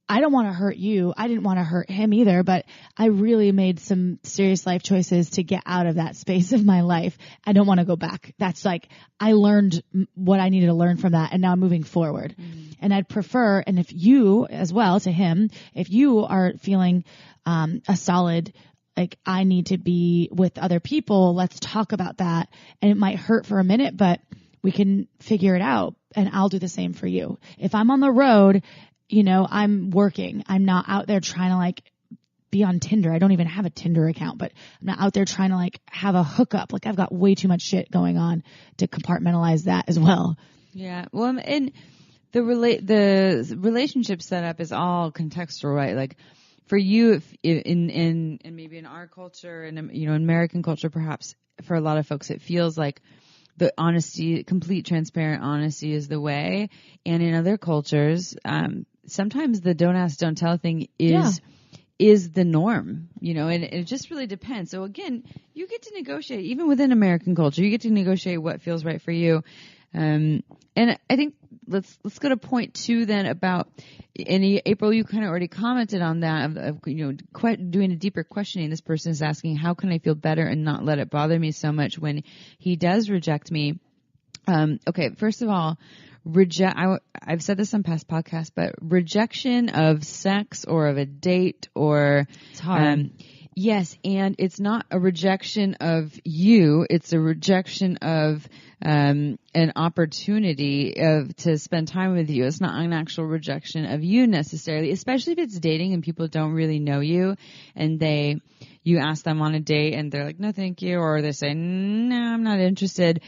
I don't want to hurt you. I didn't want to hurt him either, but I really made some serious life choices to get out of that space of my life. I don't want to go back. That's like, I learned what I needed to learn from that, and now I'm moving forward. And I'd prefer, and if you as well, to him, if you are feeling a solid, like, I need to be with other people, let's talk about that. And it might hurt for a minute, but we can figure it out. And I'll do the same for you. If I'm on the road, I'm working. I'm not out there trying to like be on Tinder. I don't even have a Tinder account, but I'm not out there trying to like have a hookup. Like, I've got way too much shit going on to compartmentalize that as well. Yeah. Well, and the relationship setup is all contextual, right? Like, for you, if in maybe in our culture and American culture, perhaps for a lot of folks, it feels like the honesty, complete transparent honesty is the way. And in other cultures, sometimes the don't ask, don't tell thing is the norm, and it just really depends. So again, you get to negotiate, even within American culture, you get to negotiate what feels right for you. And I think let's go to point 2 then about, and April, you kind of already commented on that of doing a deeper questioning. This person is asking, how can I feel better and not let it bother me so much when he does reject me? Okay, first of all, I've said this on past podcasts, but rejection of sex or of a date or it's hard. Yes, and it's not a rejection of you. It's a rejection of an opportunity to spend time with you. It's not an actual rejection of you necessarily, especially if it's dating and people don't really know you, and you ask them on a date and they're like, no, thank you, or they say, no, I'm not interested.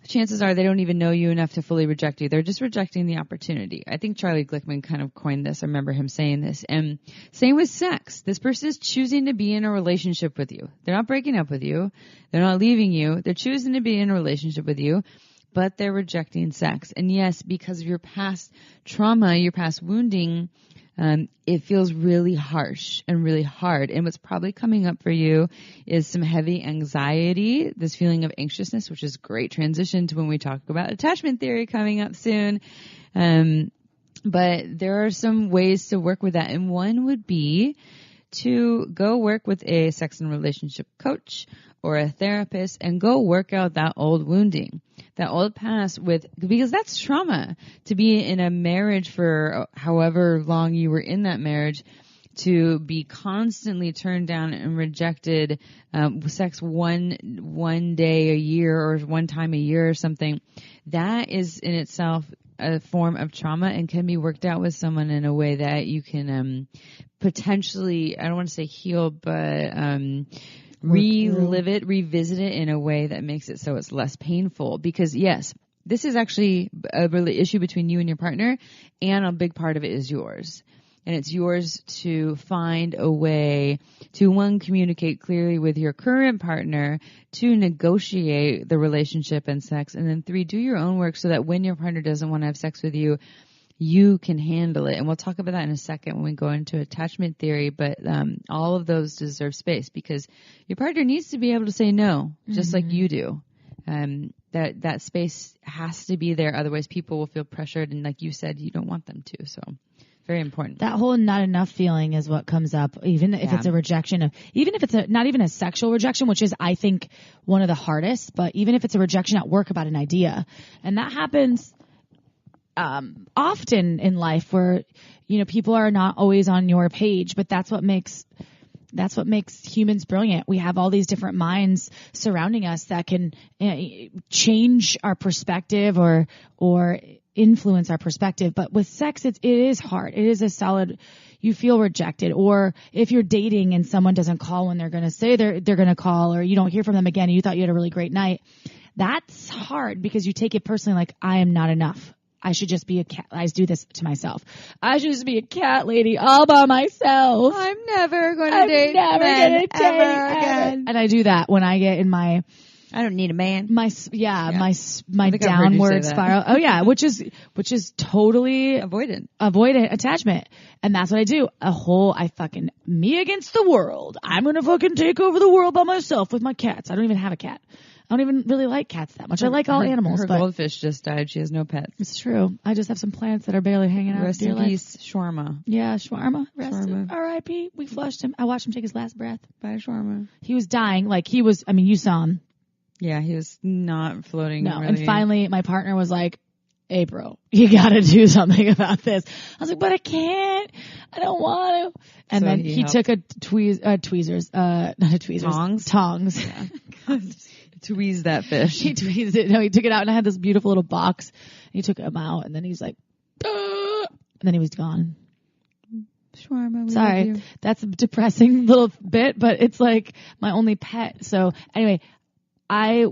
Chances are they don't even know you enough to fully reject you. They're just rejecting the opportunity. I think Charlie Glickman kind of coined this. I remember him saying this. And same with sex. This person is choosing to be in a relationship with you. They're not breaking up with you. They're not leaving you. They're choosing to be in a relationship with you, but they're rejecting sex. And yes, because of your past trauma, your past wounding, it feels really harsh and really hard. And what's probably coming up for you is some heavy anxiety, this feeling of anxiousness, which is a great transition to when we talk about attachment theory coming up soon. But there are some ways to work with that. And one would be to go work with a sex and relationship coach or a therapist and go work out that old wounding, that old past because that's trauma. To be in a marriage for however long you were in that marriage, to be constantly turned down and rejected, sex one day a year or one time a year or something, that is in itself a form of trauma and can be worked out with someone in a way that you can potentially, I don't want to say heal, but relive it, revisit it in a way that makes it so it's less painful. Because yes, this is actually a really issue between you and your partner, and a big part of it is yours. And it's yours to find a way to, 1, communicate clearly with your current partner, 2, negotiate the relationship and sex, and then 3, do your own work so that when your partner doesn't want to have sex with you, you can handle it. And we'll talk about that in a second when we go into attachment theory, but all of those deserve space because your partner needs to be able to say no, just like you do. That space has to be there, otherwise people will feel pressured, and like you said, you don't want them to. So very important. That whole not enough feeling is what comes up, even if it's a rejection of, even if it's not even a sexual rejection, which is, I think, one of the hardest, but even if it's a rejection at work about an idea. And that happens often in life where, people are not always on your page, but that's what makes humans brilliant. We have all these different minds surrounding us that can change our perspective or influence our perspective. But with sex, it is hard. It is a solid, you feel rejected. Or if you're dating and someone doesn't call when they're going to say they're going to call, or you don't hear from them again and you thought you had a really great night, that's hard because you take it personally, like, I am not enough. I should just be a cat. I do this to myself. I should just be a cat lady all by myself. I'm never going to date men ever again. And I do that when I get in my, I don't need a man. My downward spiral. Oh yeah, which is totally avoidant attachment. And that's what I do. Me against the world. I'm going to fucking take over the world by myself with my cats. I don't even have a cat. I don't even really like cats that much. I like all animals. Her but goldfish just died. She has no pets. It's true. I just have some plants that are barely hanging out. Rest in peace, Shawarma. Yeah, Shawarma. Shawarma. R.I.P. We flushed him. I watched him take his last breath. Bye, Shawarma. He was dying. Like, he was, I mean, you saw him. Yeah, he was not floating. No, really. and finally my partner was like, April, you gotta do something about this. I was like, but I can't. I don't want to. And So then he he took a tweezers, not a tweezers. Tongs. Yeah. Tweeze that fish. He tweezed it. No, he took it out and I had this beautiful little box. He took him out and then he's like, and then he was gone. Shawarma, we Sorry, love you. that's a depressing little bit, but it's like my only pet. So anyway, I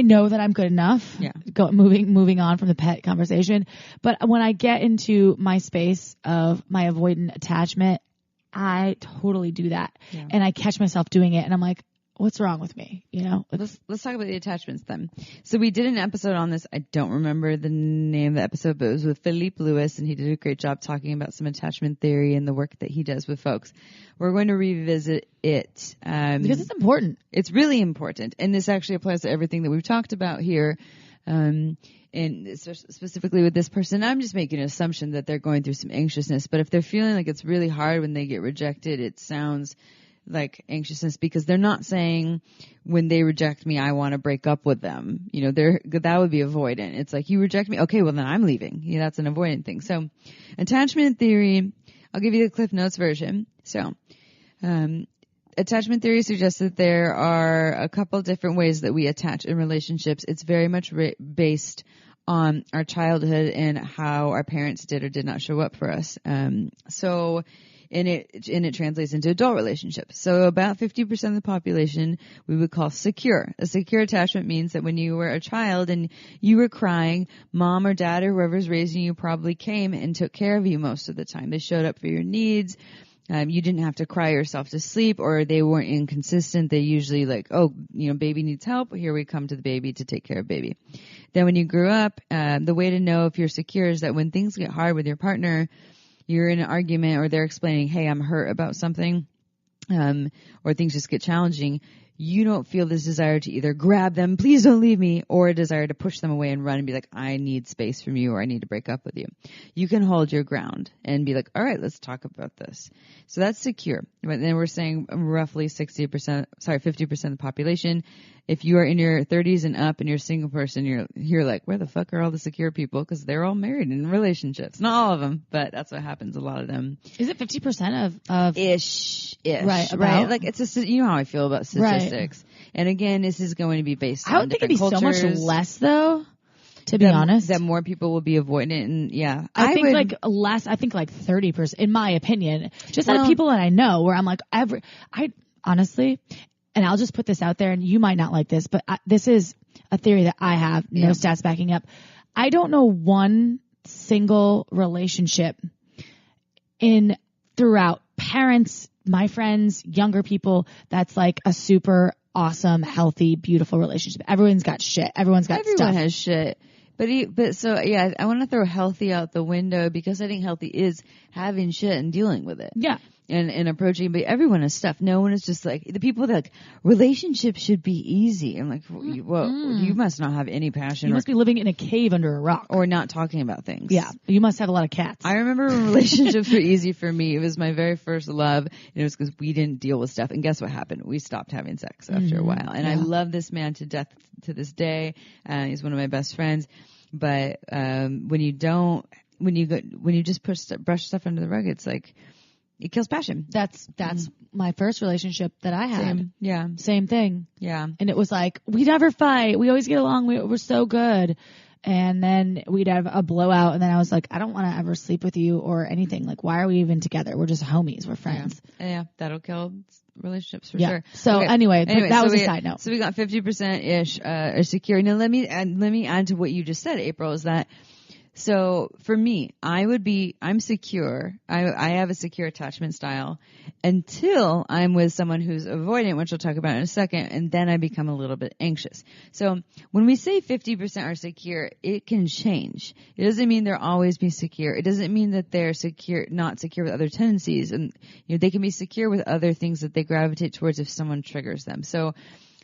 know that I'm good enough. Yeah. Moving on from the pet conversation. But when I get into my space of my avoidant attachment, I totally do that. Yeah. And I catch myself doing it and I'm like, what's wrong with me? You know? Let's talk about the attachments then. So we did an episode on this. I don't remember the name of the episode, but it was with Philippe Lewis, and he did a great job talking about some attachment theory and the work that he does with folks. We're going to revisit it. Because it's important. It's really important. And this actually applies to everything that we've talked about here. And specifically with this person, I'm just making an assumption that they're going through some anxiousness. But if they're feeling like it's really hard when they get rejected, it sounds like anxiousness, because they're not saying when they reject me, I want to break up with them. You know, that would be avoidant. It's like, you reject me. Okay, well then I'm leaving. Yeah, that's an avoidant thing. So attachment theory, I'll give you the Cliff Notes version. So, attachment theory suggests that there are a couple different ways that we attach in relationships. It's very much based on our childhood and how our parents did or did not show up for us. And it translates into adult relationships. So about 50% of the population we would call secure. A secure attachment means that when you were a child and you were crying, mom or dad or whoever's raising you probably came and took care of you most of the time. They showed up for your needs. You didn't have to cry yourself to sleep, or they weren't inconsistent. They usually like, oh, you know, baby needs help. Here we come to the baby to take care of baby. Then when you grew up, the way to know if you're secure is that when things get hard with your partner, you're in an argument or they're explaining, hey, I'm hurt about something, or things just get challenging, you don't feel this desire to either grab them, please don't leave me, or a desire to push them away and run and be like, I need space from you, or I need to break up with you. You can hold your ground and be like, all right, let's talk about this. So that's secure. But then we're saying roughly 50% of the population. If you are in your 30s and up and you're a single person, you're like, where the fuck are all the secure people? Because they're all married in relationships. Not all of them, but that's what happens. A lot of them. Is it 50% of ish? Right. Right. Like you know how I feel about statistics. Right. And again, this is going to be based on I would think it'd be cultures. so much less though. To be honest, that more people will be avoidant, and yeah, I think like less. I think like 30%, in my opinion, just out of people that I know, where I'm like, I honestly, and I'll just put this out there, and you might not like this, but this is a theory that I have, no stats backing up. I don't know one single relationship throughout parents, my friends, younger people, that's like a super awesome, healthy, beautiful relationship. Everyone's got shit. Everyone has shit. But so yeah, I want to throw healthy out the window, because I think healthy is having shit and dealing with it. Yeah. And approaching, but everyone has stuff. No one is just like, the people that like, relationships should be easy. I'm like, well, you must not have any passion. You must be living in a cave under a rock. Or not talking about things. Yeah. You must have a lot of cats. I remember when relationships were easy for me. It was my very first love. And it was because we didn't deal with stuff. And guess what happened? We stopped having sex after a while. And I love this man to death to this day. He's one of my best friends. But when you just brush stuff under the rug, it's like, it kills passion. That's my first relationship that I had. Same thing. Yeah. And it was like, we never fight. We always get along. We're so good. And then we'd have a blowout. And then I was like, I don't want to ever sleep with you or anything. Like, why are we even together? We're just homies. We're friends. Yeah. That'll kill relationships for sure. So anyway, that was a side note. So we got 50%-ish are secure. Now let me add to what you just said, April, is that, so for me, I'm secure. I have a secure attachment style until I'm with someone who's avoidant, which we'll talk about in a second, and then I become a little bit anxious. So when we say 50% are secure, it can change. It doesn't mean they'll always be secure. It doesn't mean that they're not secure with other tendencies, and they can be secure with other things that they gravitate towards if someone triggers them. So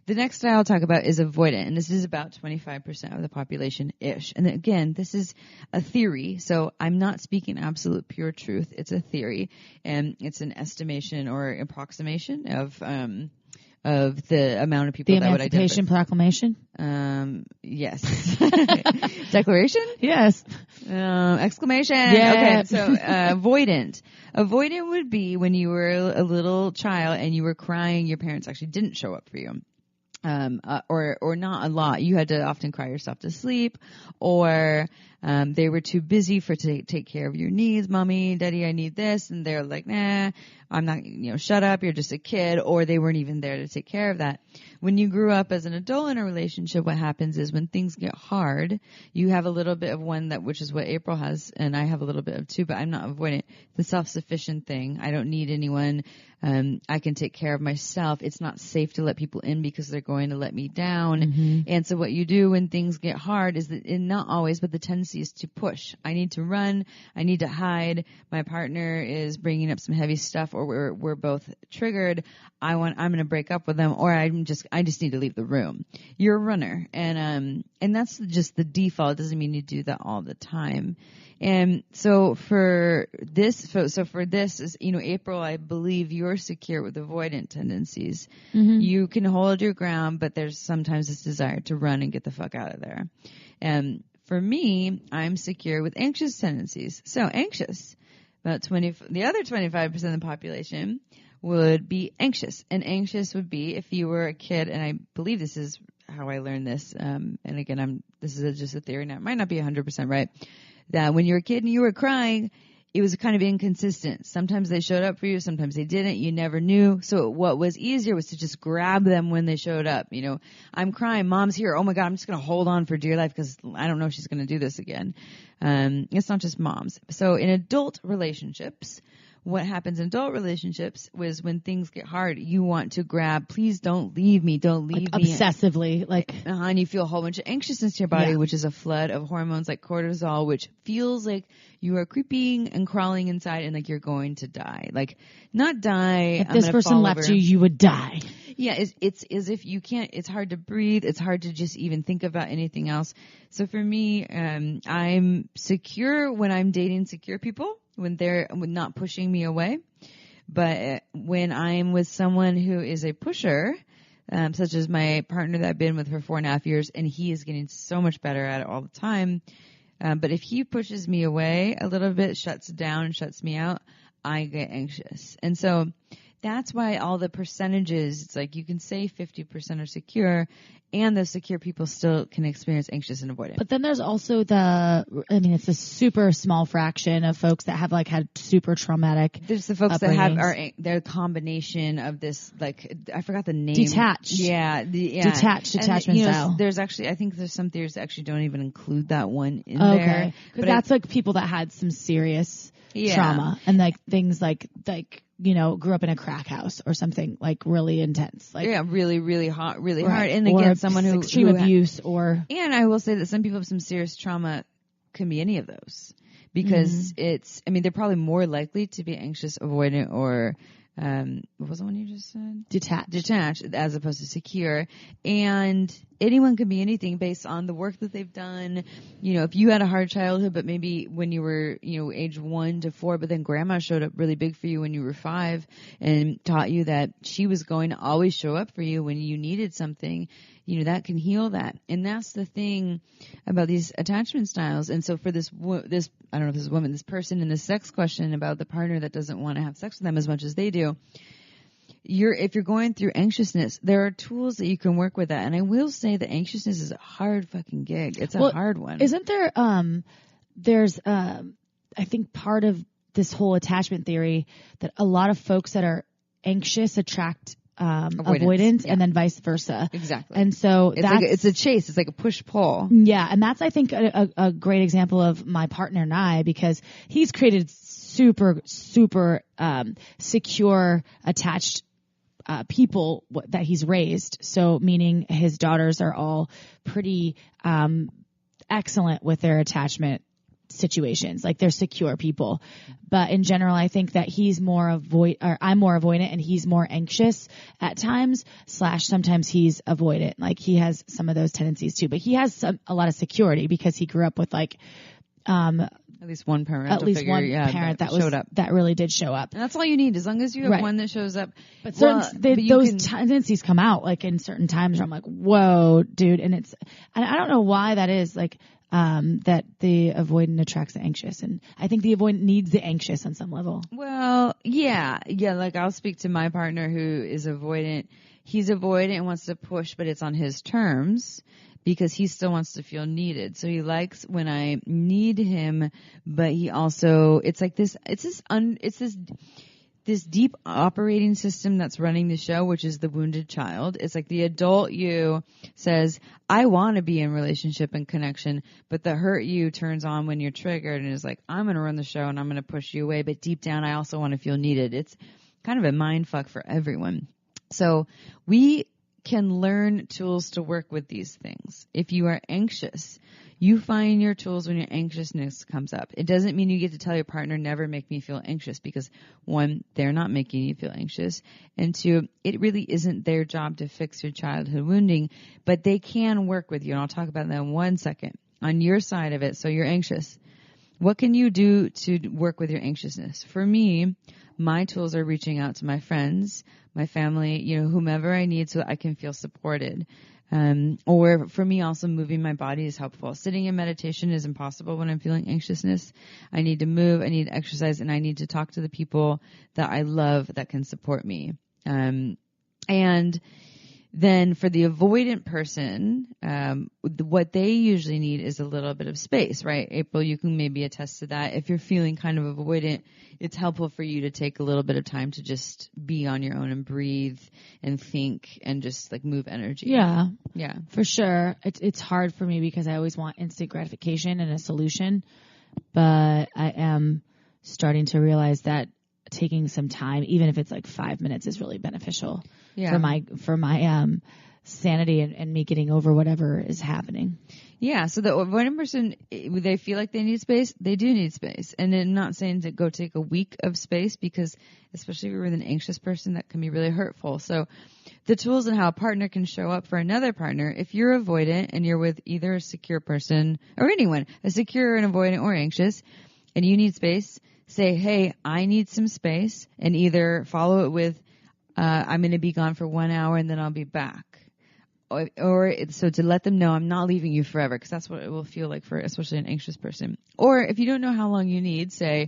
The next style I'll talk about is avoidant, and this is about 25% of the population-ish. And again, this is a theory, so I'm not speaking absolute pure truth. It's a theory, and it's an estimation or approximation of the amount of people the that would identify. Emancipation Proclamation? Yes. Declaration? Yes. Exclamation. Yeah. Okay, so avoidant. Avoidant would be when you were a little child and you were crying, your parents actually didn't show up for you. Or not a lot. You had to often cry yourself to sleep, or they were too busy to take care of your needs. Mommy, daddy, I need this. And they're like, nah, I'm not, shut up. You're just a kid. Or they weren't even there to take care of that. When you grew up as an adult in a relationship, what happens is when things get hard, you have a little bit of one which is what April has, and I have a little bit of too, but I'm not avoidant. The self-sufficient thing. I don't need anyone. I can take care of myself. It's not safe to let people in because they're going to let me down. Mm-hmm. And so what you do when things get hard is that, and not always, but the tendency is to push. I need to run. I need to hide. My partner is bringing up some heavy stuff, or we're both triggered. I'm going to break up with them, or I just need to leave the room. You're a runner. And that's just the default. It doesn't mean you do that all the time. And so for this, is, April, I believe you're secure with avoidant tendencies. Mm-hmm. You can hold your ground, but there's sometimes this desire to run and get the fuck out of there. And for me, I'm secure with anxious tendencies. So anxious, the other 25% of the population would be anxious. And anxious would be if you were a kid, and I believe this is how I learned this. And again, this is just a theory now. It might not be 100% right. That when you were a kid and you were crying, it was kind of inconsistent. Sometimes they showed up for you, sometimes they didn't. You never knew. So what was easier was to just grab them when they showed up. I'm crying, mom's here. Oh my God, I'm just going to hold on for dear life because I don't know if she's going to do this again. It's not just moms. So in adult relationships, what happens in adult relationships was when things get hard, you want to grab, please don't leave me, don't leave me. Obsessively, and you feel a whole bunch of anxiousness to your body, which is a flood of hormones like cortisol, which feels like you are creeping and crawling inside and like you're going to die. Like, not die. If this person left you would die. Yeah, it's as if you can't, it's hard to breathe. It's hard to just even think about anything else. So for me, I'm secure when I'm dating secure people, when they're not pushing me away. But when I'm with someone who is a pusher, such as my partner that I've been with for 4.5 years, and he is getting so much better at it all the time. But if he pushes me away a little bit, shuts down and shuts me out, I get anxious. And so that's why all the percentages, it's like you can say 50% are secure, and those secure people still can experience anxious and avoidant. But then there's also it's a super small fraction of folks that have had super traumatic. There's the folks that have their combination of this, I forgot the name. Detached. Yeah. Detached attachment style. There's actually, I think there's some theories that actually don't even include that one in there. Okay. But that's people that had some serious trauma and things grew up in a crack house or something really intense. Really, really hot, really right. hard. And again, someone who extreme abuse and I will say that some people with some serious trauma can be any of those because they're probably more likely to be anxious, avoidant, or what was the one you just said? Detached as opposed to secure. And anyone can be anything based on the work that they've done. If you had a hard childhood, but maybe when you were, age 1 to 4, but then grandma showed up really big for you when you were 5 and taught you that she was going to always show up for you when you needed something, that can heal that. And that's the thing about these attachment styles. And so for this, I don't know if this is a woman, this person in the sex question about the partner that doesn't want to have sex with them as much as they do, if you're going through anxiousness, there are tools that you can work with that. And I will say that anxiousness is a hard fucking gig. It's a hard one. Isn't there, there's, I think part of this whole attachment theory that a lot of folks that are anxious attract avoidance and then vice versa. Exactly. And so it's a chase. It's like a push-pull. Yeah. And that's, I think, a great example of my partner and I, because he's created super, super secure, attached people that he's raised. So meaning his daughters are all pretty excellent with their attachment situations. Like they're secure people. But in general, I think that I'm more avoidant and he's more anxious at times / sometimes he's avoidant. Like he has some of those tendencies too, but he has a lot of security because he grew up with like, at least one parent. Parent that showed up. That really did show up. And that's all you need, as long as you have one that shows up. But those tendencies come out like in certain times where I'm like, whoa, dude. And I don't know why that is, like, that the avoidant attracts the anxious. And I think the avoidant needs the anxious on some level. Well, yeah. Like I'll speak to my partner who is avoidant. He's avoidant and wants to push, but it's on his terms, because he still wants to feel needed. So he likes when I need him, but he also, it's like this, this deep operating system that's running the show, which is the wounded child. It's like the adult you says, I want to be in relationship and connection, but the hurt you turns on when you're triggered and is like, I'm going to run the show and I'm going to push you away. But deep down, I also want to feel needed. It's kind of a mind fuck for everyone. So we can learn tools to work with these things. If you are anxious, you find your tools when your anxiousness comes up. It doesn't mean you get to tell your partner, never make me feel anxious, because one, they're not making you feel anxious. And two, it really isn't their job to fix your childhood wounding, but they can work with you. And I'll talk about that in 1 second. On your side of it, so you're anxious. What can you do to work with your anxiousness? For me, my tools are reaching out to my friends, my family, whomever I need so I can feel supported. Or for me, also moving my body is helpful. Sitting in meditation is impossible when I'm feeling anxiousness. I need to move, I need to exercise, and I need to talk to the people that I love that can support me. And then for the avoidant person, what they usually need is a little bit of space, right? April, you can maybe attest to that. If you're feeling kind of avoidant, it's helpful for you to take a little bit of time to just be on your own and breathe and think and just like move energy. Yeah, for sure. It's hard for me because I always want instant gratification and a solution, but I am starting to realize that taking some time, even if it's like 5 minutes, is really beneficial for my sanity and me getting over whatever is happening. Yeah. So the avoidant person, they feel like they need space. They do need space. And I'm not saying to go take a week of space, because especially if you're with an anxious person, that can be really hurtful. So the tools and how a partner can show up for another partner, if you're avoidant and you're with either a secure person or anyone, a secure and avoidant or anxious, and you need space, say, hey, I need some space, and either follow it with, I'm going to be gone for 1 hour and then I'll be back. Or so to let them know I'm not leaving you forever, because that's what it will feel like for especially an anxious person. Or if you don't know how long you need, say,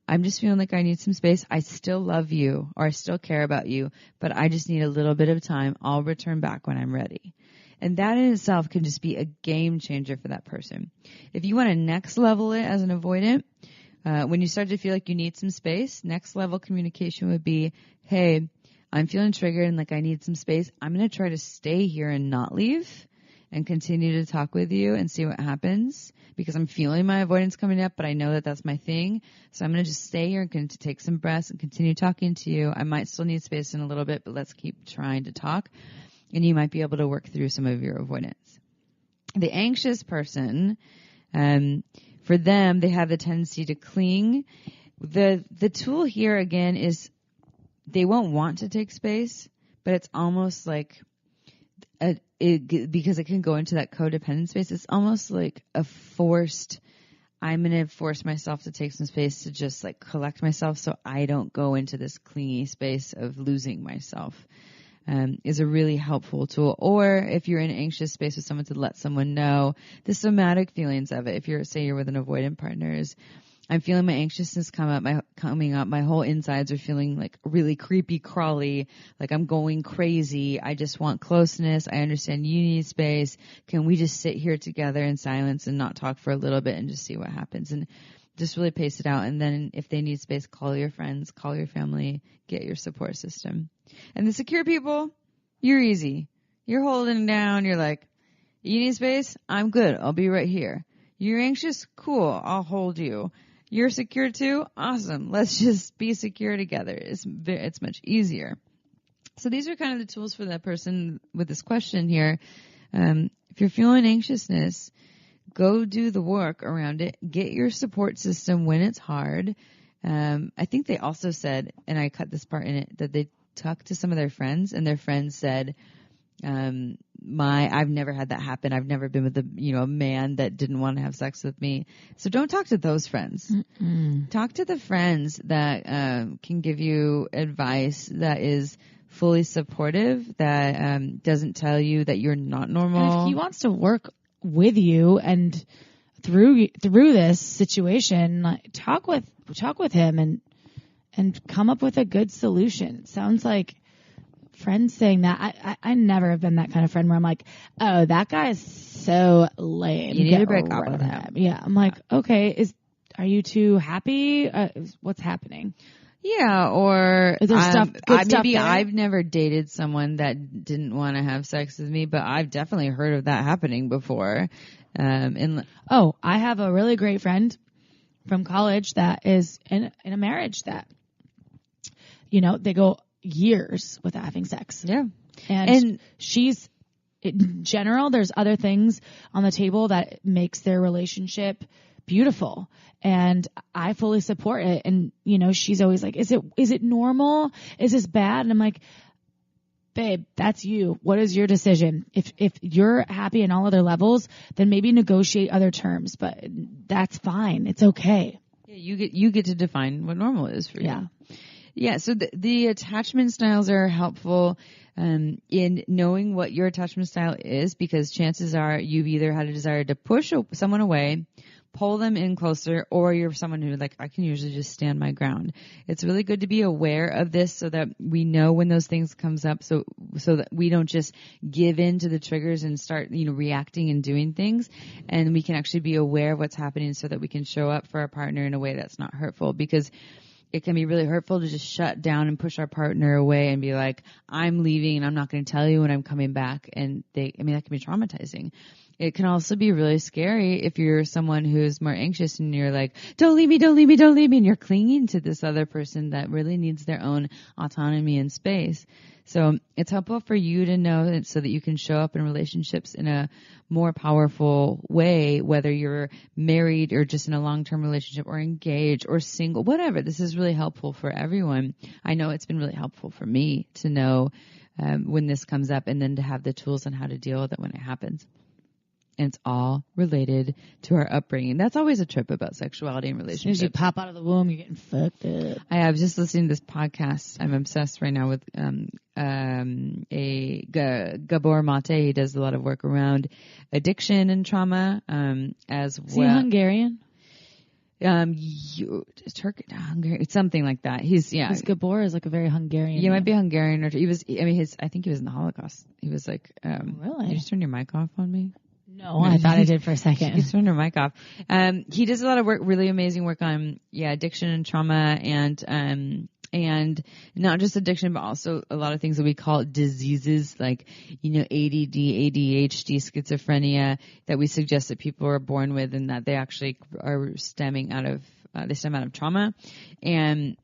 I'm just feeling like I need some space. I still love you, or I still care about you, but I just need a little bit of time. I'll return back when I'm ready. And that in itself can just be a game changer for that person. If you want to next level it as an avoidant, when you start to feel like you need some space, next level communication would be, hey, I'm feeling triggered and like I need some space. I'm going to try to stay here and not leave and continue to talk with you and see what happens, because I'm feeling my avoidance coming up, but I know that that's my thing. So I'm going to just stay here and take some breaths and continue talking to you. I might still need space in a little bit, but let's keep trying to talk. And you might be able to work through some of your avoidance. The anxious person, for them, they have a tendency to cling. The tool here again is they won't want to take space, but it's almost like because it can go into that codependent space. It's almost like a forced, I'm going to force myself to take some space to just like collect myself so I don't go into this clingy space of losing myself. Is a really helpful tool. Or if you're in an anxious space with someone, to let someone know the somatic feelings of it. If you're with an avoidant partner, is I'm feeling my anxiousness coming up. My whole insides are feeling like really creepy, crawly, like I'm going crazy. I just want closeness. I understand you need space. Can we just sit here together in silence and not talk for a little bit and just see what happens? And just really pace it out. And then if they need space, call your friends, call your family, get your support system. And the secure people, you're easy. You're holding down. You're like, you need space? I'm good. I'll be right here. You're anxious? Cool. I'll hold you. You're secure too? Awesome. Let's just be secure together. It's much easier. So these are kind of the tools for that person with this question here. If you're feeling anxiousness, go do the work around it. Get your support system when it's hard. I think they also said, and I cut this part in it, that they talked to some of their friends, and their friends said, I've never had that happen. I've never been with a man that didn't want to have sex with me. So don't talk to those friends. Mm-mm. Talk to the friends that can give you advice that is fully supportive, that doesn't tell you that you're not normal. And if he wants to work with you and through this situation, like, talk with him and come up with a good solution. It sounds like friends saying that. I never have been that kind of friend where I'm like, oh, that guy is so lame. You need to break up with him. Yeah. I'm like, okay, are you too happy? What's happening? Yeah, or is there stuff maybe there? I've never dated someone that didn't want to have sex with me, but I've definitely heard of that happening before. I have a really great friend from college that is in a marriage that, they go years without having sex. Yeah. And she's, in general, there's other things on the table that makes their relationship beautiful. And I fully support it. And, she's always like, is it normal? Is this bad? And I'm like, babe, that's you. What is your decision? If you're happy in all other levels, then maybe negotiate other terms, but that's fine. It's okay. Yeah, you get to define what normal is for you. Yeah. Yeah, so the attachment styles are helpful in knowing what your attachment style is, because chances are you've either had a desire to push someone away, pull them in closer, or you're someone who, like, I can usually just stand my ground. It's really good to be aware of this so that we know when those things comes up, so that we don't just give in to the triggers and start, reacting and doing things, and we can actually be aware of what's happening so that we can show up for our partner in a way that's not hurtful, because it can be really hurtful to just shut down and push our partner away and be like, I'm leaving and I'm not going to tell you when I'm coming back. And that can be traumatizing. It can also be really scary if you're someone who's more anxious and you're like, don't leave me, don't leave me, don't leave me. And you're clinging to this other person that really needs their own autonomy and space. So it's helpful for you to know it so that you can show up in relationships in a more powerful way, whether you're married or just in a long-term relationship or engaged or single, whatever. This is really helpful for everyone. I know it's been really helpful for me to know when this comes up, and then to have the tools on how to deal with it when it happens. And it's all related to our upbringing. That's always a trip about sexuality and relationships. As soon as you pop out of the womb, you're getting fucked up. I was just listening to this podcast. I'm obsessed right now with Gabor Mate. He does a lot of work around addiction and trauma as well. Is he Hungarian? Turkish, Hungarian, something like that. Because Gabor is like a very Hungarian. Yeah, might be Hungarian, or he was. I think he was in the Holocaust. He was like. Really? Did you just turn your mic off on me? No, I thought I did for a second. Just turned her mic off. He does a lot of work, really amazing work on addiction and trauma, and not just addiction, but also a lot of things that we call diseases like, ADD, ADHD, schizophrenia, that we suggest that people are born with, and that they actually are stemming out of trauma. And,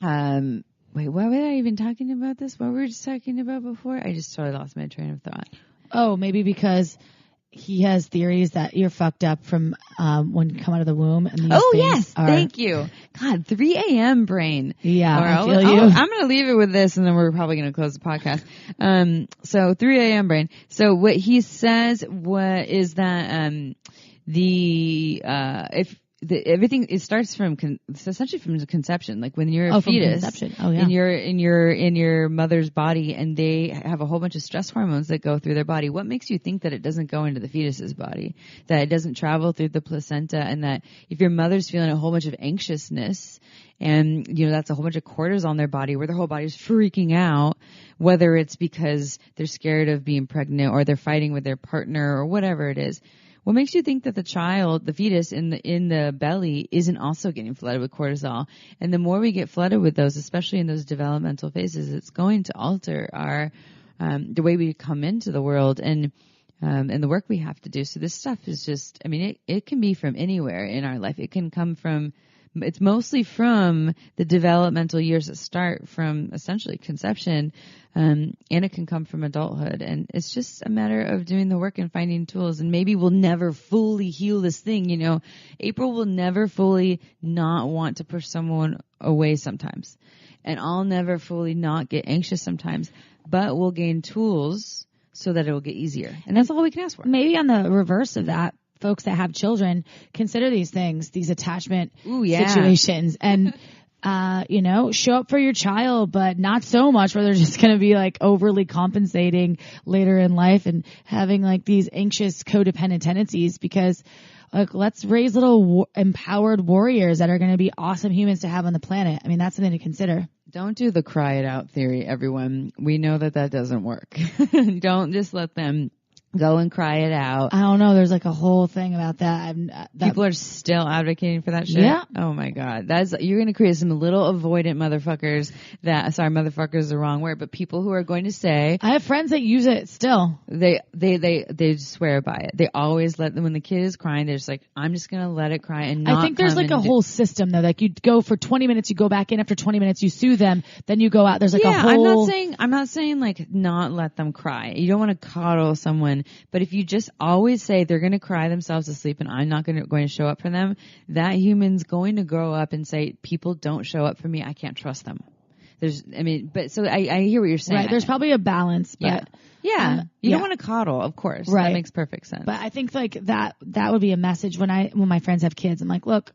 wait, why was I even talking about this? What were we just talking about before? I just totally lost my train of thought. Oh, maybe because he has theories that you're fucked up from when you come out of the womb. And these thank you. God, 3 a.m. brain. Yeah, I feel you. I'm going to leave it with this, and then we're probably going to close the podcast. So 3 a.m. brain. So what he says is that everything, it starts from essentially from conception. Like when you're a fetus, in your mother's body, and they have a whole bunch of stress hormones that go through their body. What makes you think that it doesn't go into the fetus's body, that it doesn't travel through the placenta, and that if your mother's feeling a whole bunch of anxiousness, and that's a whole bunch of cortisol in their body, where their whole body's freaking out, whether it's because they're scared of being pregnant or they're fighting with their partner or whatever it is. What makes you think that the child, the fetus in the belly, isn't also getting flooded with cortisol? And the more we get flooded with those, especially in those developmental phases, it's going to alter our the way we come into the world and the work we have to do. So this stuff is just, it can be from anywhere in our life. It can come from It's mostly from the developmental years that start from essentially conception, and it can come from adulthood. And it's just a matter of doing the work and finding tools. And maybe we'll never fully heal this thing. April will never fully not want to push someone away sometimes. And I'll never fully not get anxious sometimes. But we'll gain tools so that it will get easier. And that's all we can ask for. Maybe on the reverse of that, folks that have children, consider these things, these attachment situations, and show up for your child, but not so much where they're just going to be like overly compensating later in life and having like these anxious codependent tendencies, because let's raise little empowered warriors that are going to be awesome humans to have on the planet. I mean, that's something to consider. Don't do the cry it out theory, everyone. We know that doesn't work. Don't just let them go and cry it out. I don't know. There's like a whole thing about that. People are still advocating for that shit. Yeah. Oh my God. You're going to create some little avoidant motherfuckers motherfucker is the wrong word, but people who are going to say. I have friends that use it still. They swear by it. They always let them, when the kid is crying, they're just like, I'm just going to let it cry and not. I think there's like a whole system though. Like you go for 20 minutes, you go back in after 20 minutes, you soothe them, then you go out. There's like a whole. I'm not saying like not let them cry. You don't want to coddle someone. But if you just always say they're going to cry themselves to sleep and I'm not going to show up for them, that human's going to grow up and say, people don't show up for me. I can't trust them. So I hear what you're saying. Right. There's probably a balance, but. Yeah. You don't want to coddle, of course. Right. That makes perfect sense. But I think like that would be a message when my friends have kids. I'm like, look.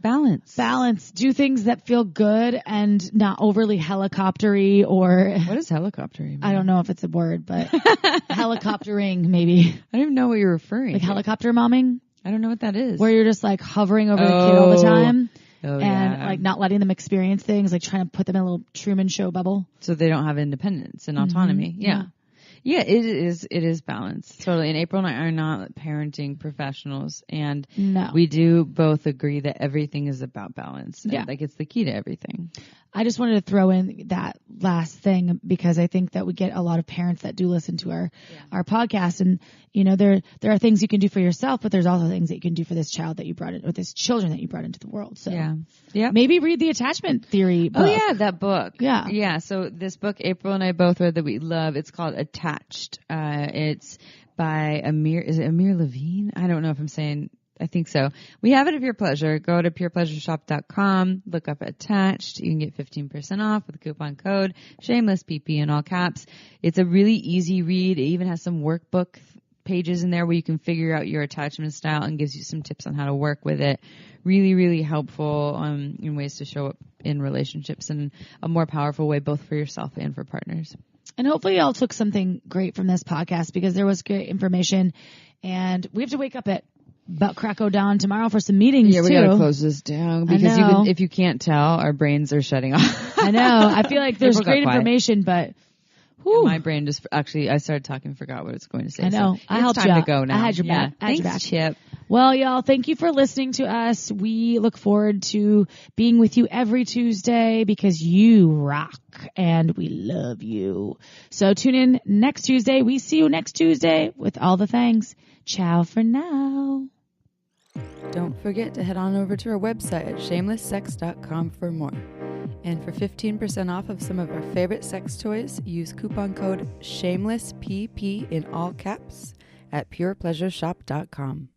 Balance. Do things that feel good and not overly helicoptery or. What is helicoptery mean? I don't know if it's a word, but helicoptering maybe. I don't even know what you're referring to. Like helicopter momming? I don't know what that is. Where you're just like hovering over the kid all the time. And like not letting them experience things, like trying to put them in a little Truman Show bubble. So they don't have independence and autonomy. Mm-hmm. Yeah. Yeah, it is balanced. Totally. And April and I are not parenting professionals. And we do both agree that everything is about balance. Yeah. Like it's the key to everything. I just wanted to throw in that last thing because I think that we get a lot of parents that do listen to our podcast. And, there are things you can do for yourself, but there's also things that you can do for this child that you brought in, or this children that you brought into the world. So maybe read the attachment theory book. Oh yeah, that book. Yeah. Yeah. So this book, April and I both read that we love. It's called Attached. It's by Amir Levine? I don't know if I'm saying. I think so. We have it at Pure Pleasure. Go to purepleasureshop.com. Look up Attached. You can get 15% off with the coupon code SHAMELESSPP in all caps. It's a really easy read. It even has some workbook pages in there where you can figure out your attachment style and gives you some tips on how to work with it. Really, really helpful in ways to show up in relationships in a more powerful way, both for yourself and for partners. And hopefully y'all took something great from this podcast because there was great information. And we have to wake up at about crack o' dawn tomorrow for some meetings. Yeah, we gotta close this down because if you can't tell, our brains are shutting off. I know. I feel like there's great information, but my brain just I started talking, forgot what it's going to say. I know. So I helped you to go now. I had your back. Thanks, Chip. Well, y'all, thank you for listening to us. We look forward to being with you every Tuesday because you rock and we love you. So tune in next Tuesday. We see you next Tuesday with all the things. Ciao for now. Don't forget to head on over to our website at shamelesssex.com for more. And for 15% off of some of our favorite sex toys, use coupon code SHAMELESSPP in all caps at purepleasureshop.com.